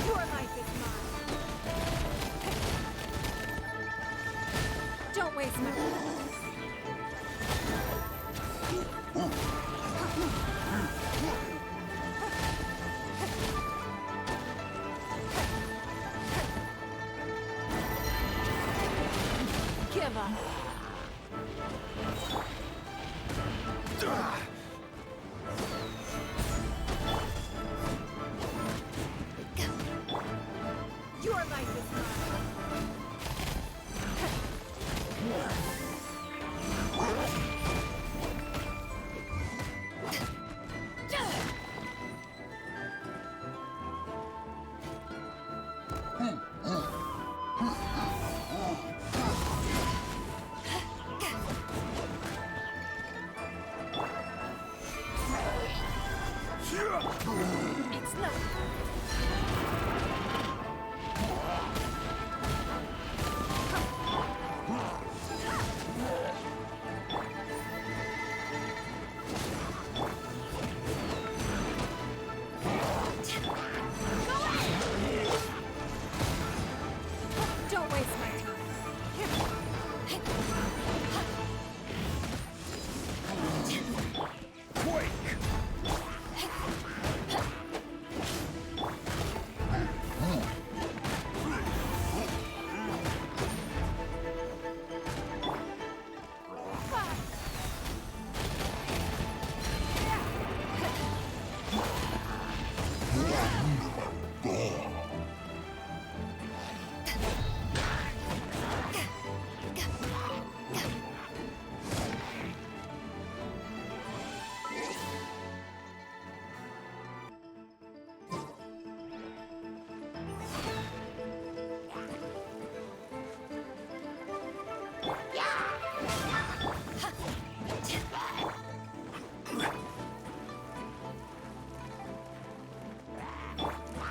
C: Your life is mine. Don't waste my Never! Your life is mine! It's not. Don't waste my time.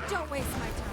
C: Don't waste my time.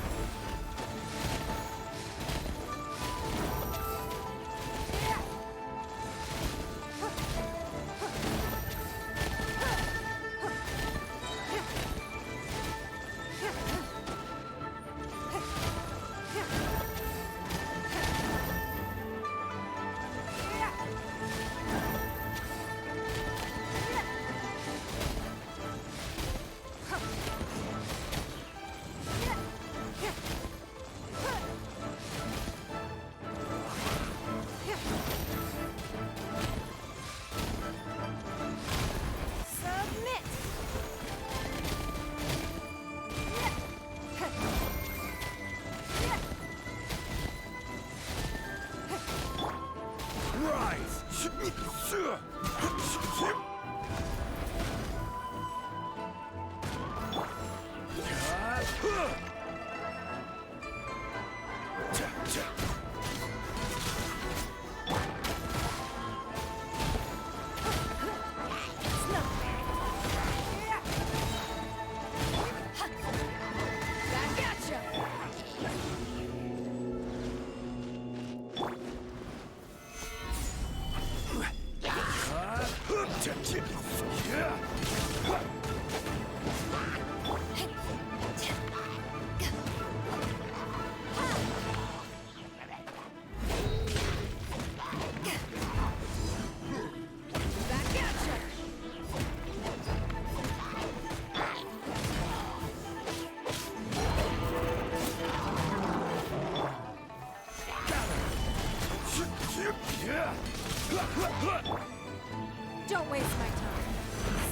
C: Don't waste my time.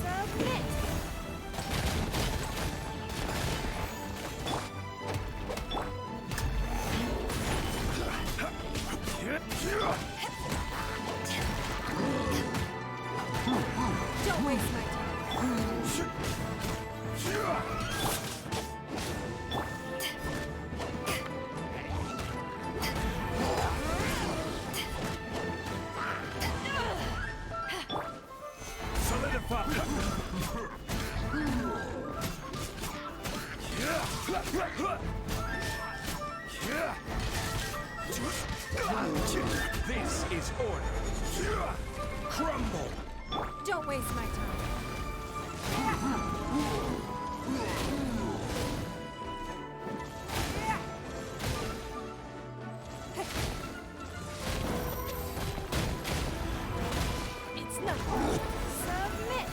C: Submit! Don't waste my time.
E: This is order. Crumble.
C: Don't waste my time. It's not. Submit.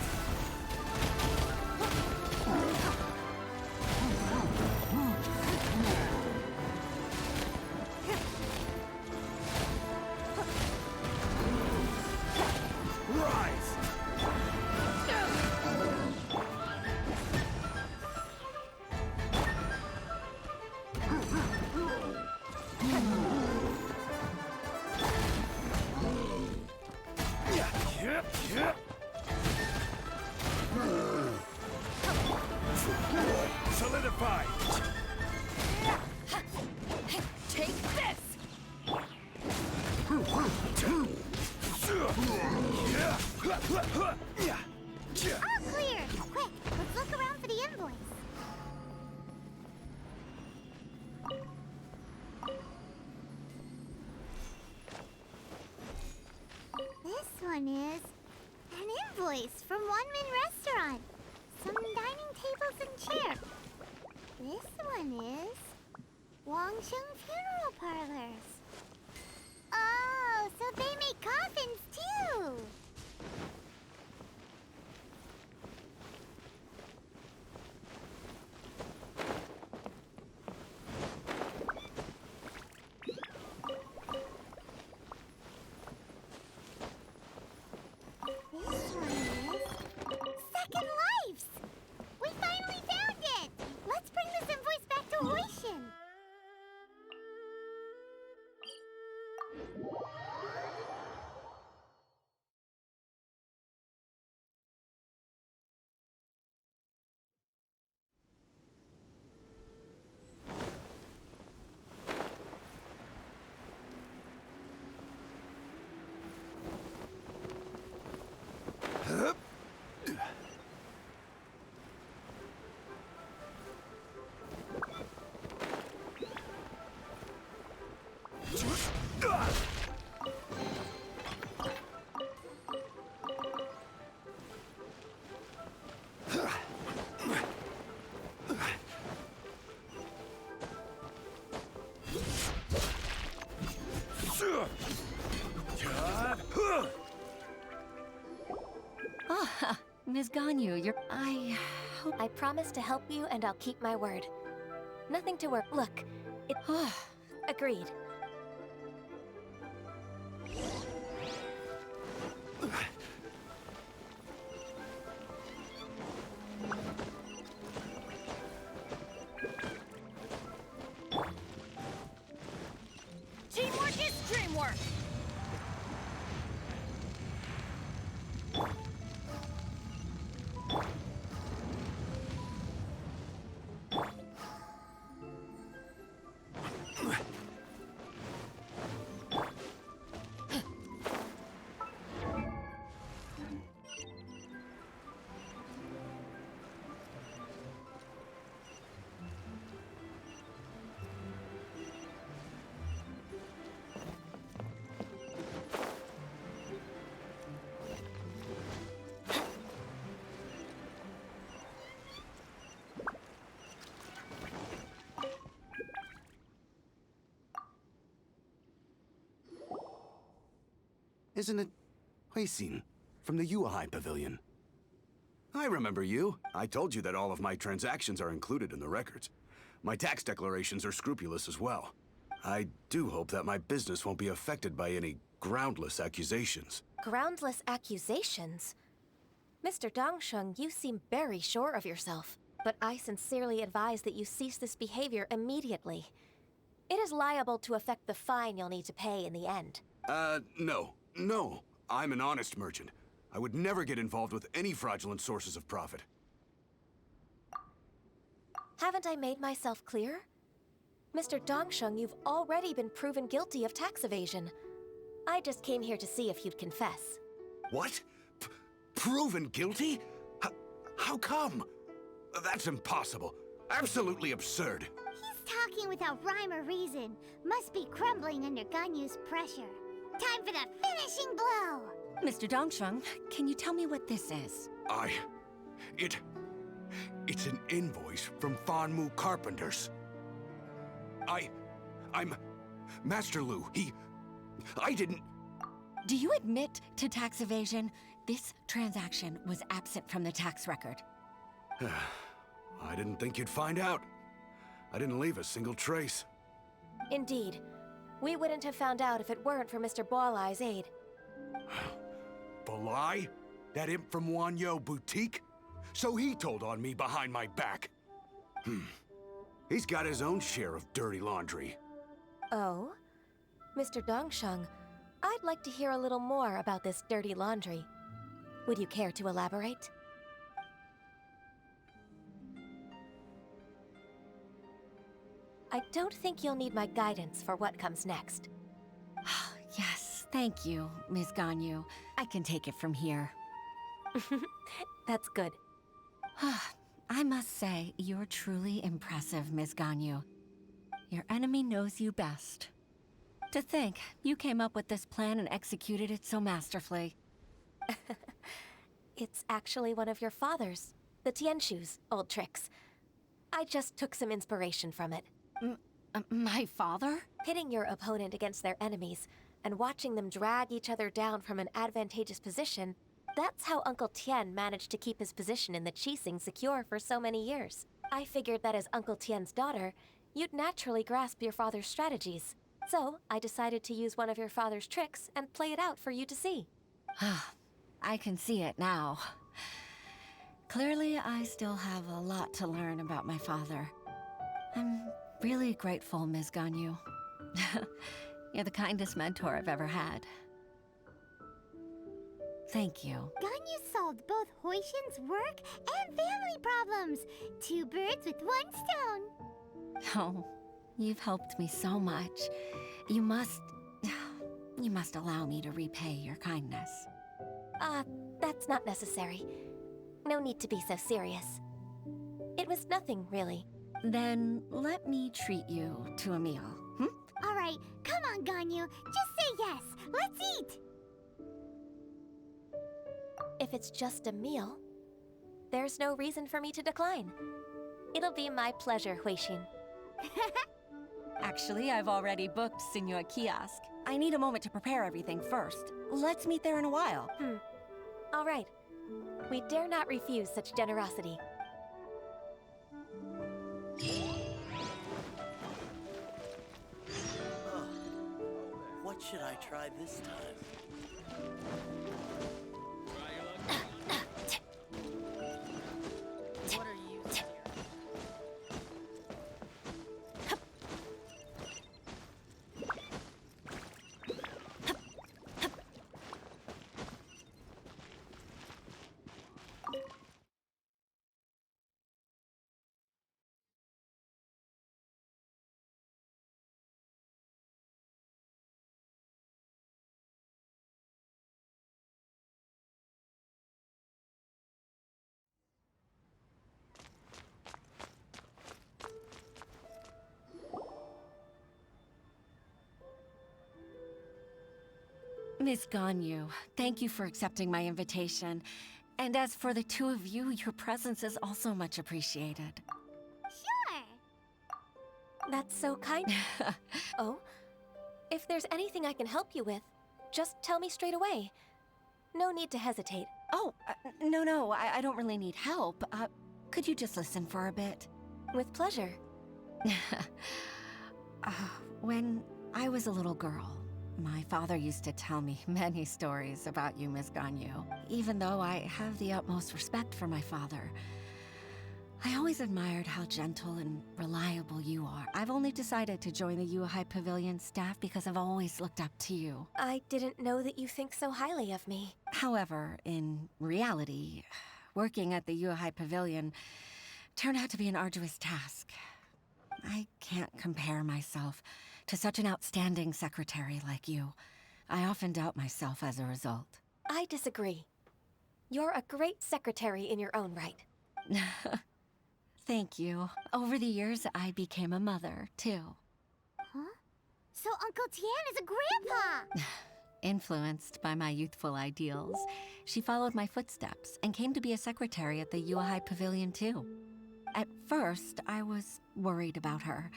D: All clear! Quick, let's look around for the invoice. This one is an invoice from One Min Restaurant. Some dining tables and chairs. This one is Wangsheng Funeral Parlors. Oh, so they make coffins too! This one is Second Lives! We finally found it! Let's bring this invoice back to Hoishin!
G: Ah, Ms. Ganyu, I promise to help you and I'll keep my word. Nothing to worry. Look, it... Agreed.
B: Teamwork is dreamwork!
F: Isn't it Huixin from the Yuehai Pavilion? I remember you. I told you that all of my transactions are included in the records. My tax declarations are scrupulous as well. I do hope that my business won't be affected by any groundless accusations.
G: Groundless accusations? Mr. Dongsheng, you seem very sure of yourself. But I sincerely advise that you cease this behavior immediately. It is liable to affect the fine you'll need to pay in the end.
F: No. I'm an honest merchant. I would never get involved with any fraudulent sources of profit.
G: Haven't I made myself clear? Mr. Dongsheng, you've already been proven guilty of tax evasion. I just came here to see if you'd confess.
F: What? Proven guilty? How come? That's impossible. Absolutely absurd.
D: He's talking without rhyme or reason. Must be crumbling under Ganyu's pressure. Time for the finishing blow!
L: Mr. Dongsheng, can you tell me what this is?
F: It's an invoice from Fanmu Carpenters. I'm Master Lu. I didn't...
L: Do you admit to tax evasion? This transaction was absent from the tax record.
F: I didn't think you'd find out. I didn't leave a single trace.
G: Indeed. We wouldn't have found out if it weren't for Mr. Boalai's aid.
F: Boalai? That imp from Wanyo Boutique? So he told on me behind my back. He's got his own share of dirty laundry.
G: Oh? Mr. Dongsheng, I'd like to hear a little more about this dirty laundry. Would you care to elaborate? I don't think you'll need my guidance for what comes next.
L: Yes, thank you, Ms. Ganyu. I can take it from here.
G: That's good.
L: I must say, you're truly impressive, Miss Ganyu. Your enemy knows you best. To think, you came up with this plan and executed it so masterfully.
G: It's actually one of your father's, the Tianshu's, old tricks. I just took some inspiration from it.
L: My father?
G: Pitting your opponent against their enemies and watching them drag each other down from an advantageous position, that's how Uncle Tien managed to keep his position in the Qixing secure for so many years. I figured that as Uncle Tien's daughter, you'd naturally grasp your father's strategies. So I decided to use one of your father's tricks and play it out for you to see.
L: I can see it now. Clearly, I still have a lot to learn about my father. I'm really grateful, Ms. Ganyu. You're the kindest mentor I've ever had. Thank you.
D: Ganyu solved both Huixin's work and family problems. 2 birds with 1 stone.
L: Oh, you've helped me so much. You must allow me to repay your kindness.
G: That's not necessary. No need to be so serious. It was nothing, really.
L: Then let me treat you to a meal,
D: All right, come on, Ganyu. Just say yes. Let's eat.
G: If it's just a meal, there's no reason for me to decline. It'll be my pleasure, Huixin.
L: Actually, I've already booked Senor Kiosk. I need a moment to prepare everything first. Let's meet there in a while.
G: All right. We dare not refuse such generosity.
K: What should I try this time? What are you doing?
L: Miss Ganyu, thank you for accepting my invitation. And as for the 2 of you, your presence is also much appreciated.
D: Sure.
G: That's so kind. Oh? If there's anything I can help you with, just tell me straight away. No need to hesitate.
L: Oh, no, I don't really need help. Could you just listen for a bit?
G: With pleasure.
L: When I was a little girl, my father used to tell me many stories about you, Miss Ganyu. Even though I have the utmost respect for my father, I always admired how gentle and reliable you are. I've only decided to join the Yuhai Pavilion staff because I've always looked up to you.
G: I didn't know that you think so highly of me.
L: However, in reality, working at the Yuhai Pavilion turned out to be an arduous task. I can't compare myself to such an outstanding secretary like you. I often doubt myself as a result.
G: I disagree. You're a great secretary in your own right.
L: Thank you. Over the years, I became a mother, too.
D: Huh? So Uncle Tien is a grandpa!
L: Influenced by my youthful ideals, she followed my footsteps and came to be a secretary at the Yuhai Pavilion, too. At first, I was worried about her.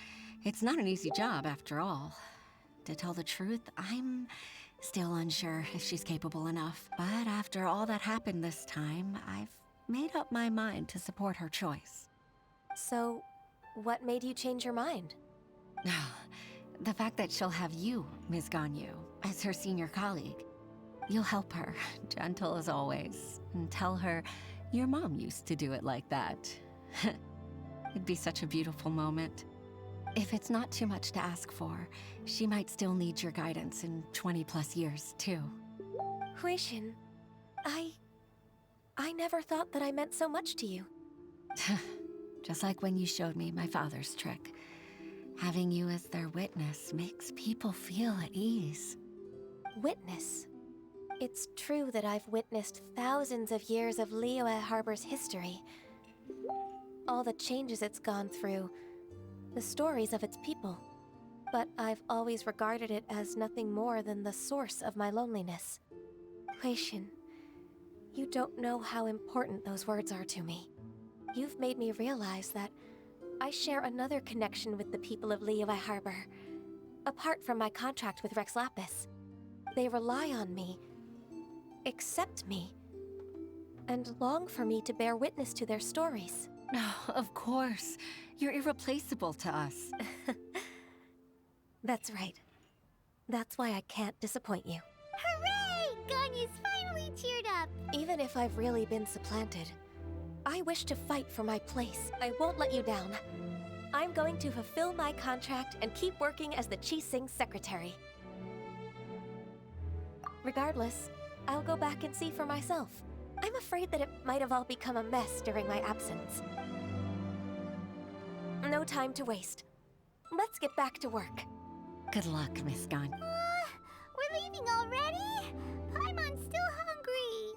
L: It's not an easy job, after all. To tell the truth, I'm still unsure if she's capable enough. But after all that happened this time, I've made up my mind to support her choice.
G: So, what made you change your mind?
L: The fact that she'll have you, Ms. Ganyu, as her senior colleague. You'll help her, gentle as always, and tell her your mom used to do it like that. It'd be such a beautiful moment. If it's not too much to ask for, she might still need your guidance in 20+ years, too.
G: Huixin, I never thought that I meant so much to you.
L: Just like when you showed me my father's trick. Having you as their witness makes people feel at ease.
G: Witness? It's true that I've witnessed thousands of years of Liyue Harbor's history. All the changes it's gone through, the stories of its people. But I've always regarded it as nothing more than the source of my loneliness. Huixin, you don't know how important those words are to me. You've made me realize that I share another connection with the people of Liyue Harbor. Apart from my contract with Rex Lapis, they rely on me, accept me, and long for me to bear witness to their stories.
L: Of course. You're irreplaceable to us.
G: That's right. That's why I can't disappoint you.
D: Hooray! Ganyu's finally cheered up!
G: Even if I've really been supplanted, I wish to fight for my place. I won't let you down. I'm going to fulfill my contract and keep working as the Qixing secretary. Regardless, I'll go back and see for myself. I'm afraid that it might have all become a mess during my absence. No time to waste. Let's get back to work.
L: Good luck, Miss Ganyu.
D: We're leaving already? Paimon's still hungry.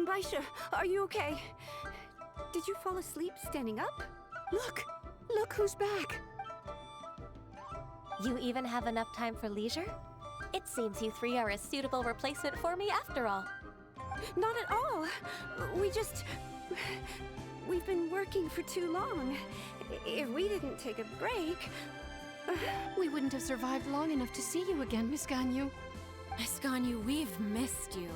C: Baisha, are you okay? Did you fall asleep standing up? Look! Look who's back!
G: You even have enough time for leisure? It seems you three are a suitable replacement for me after all.
C: Not at all. We've been working for too long. If we didn't take a break...
A: We wouldn't have survived long enough to see you again, Miss Ganyu.
B: Miss Ganyu, we've missed you.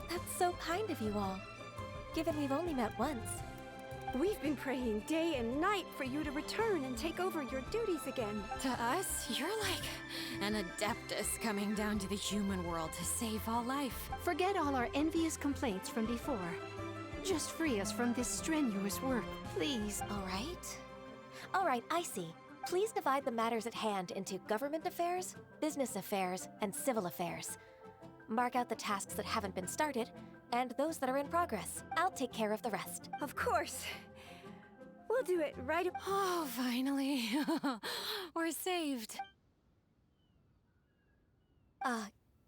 G: That's so kind of you all, given we've only met once.
C: We've been praying day and night for you to return and take over your duties again.
B: To us, you're like an adeptus coming down to the human world to save all life.
A: Forget all our envious complaints from before. Just free us from this strenuous work, please.
G: All right, I see. Please divide the matters at hand into government affairs, business affairs, and civil affairs. Mark out the tasks that haven't been started, and those that are in progress. I'll take care of the rest.
C: Of course. We'll do it right up.
B: Oh, finally. We're saved.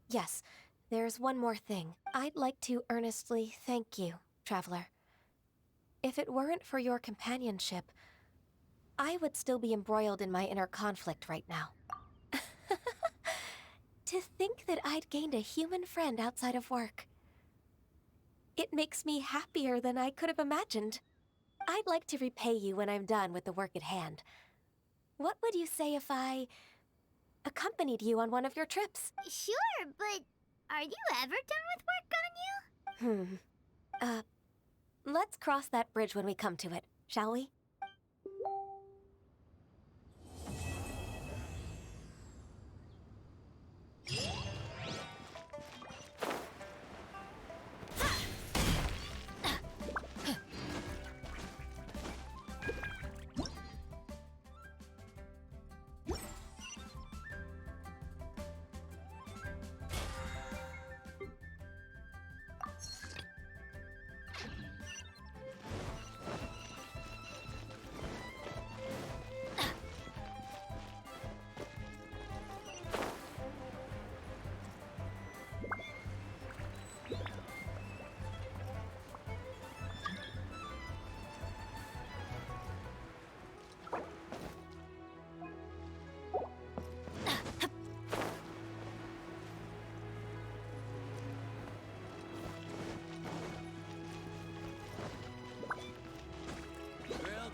G: Yes. There's one more thing. I'd like to earnestly thank you, Traveler. If it weren't for your companionship, I would still be embroiled in my inner conflict right now. To think that I'd gained a human friend outside of work. It makes me happier than I could have imagined. I'd like to repay you when I'm done with the work at hand. What would you say if I accompanied you on one of your trips?
D: Sure, but are you ever done with work, Ganyu?
G: Let's cross that bridge when we come to it, shall we?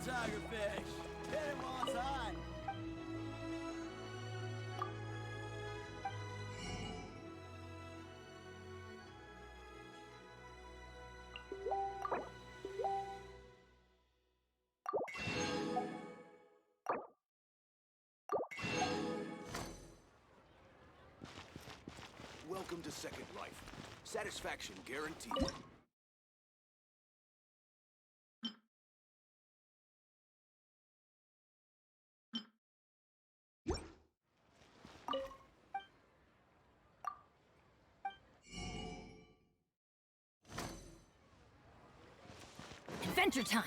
Q: tigerfish! Hit him while it's hot!
F: Welcome to Second Life. Satisfaction guaranteed.
B: Adventure time!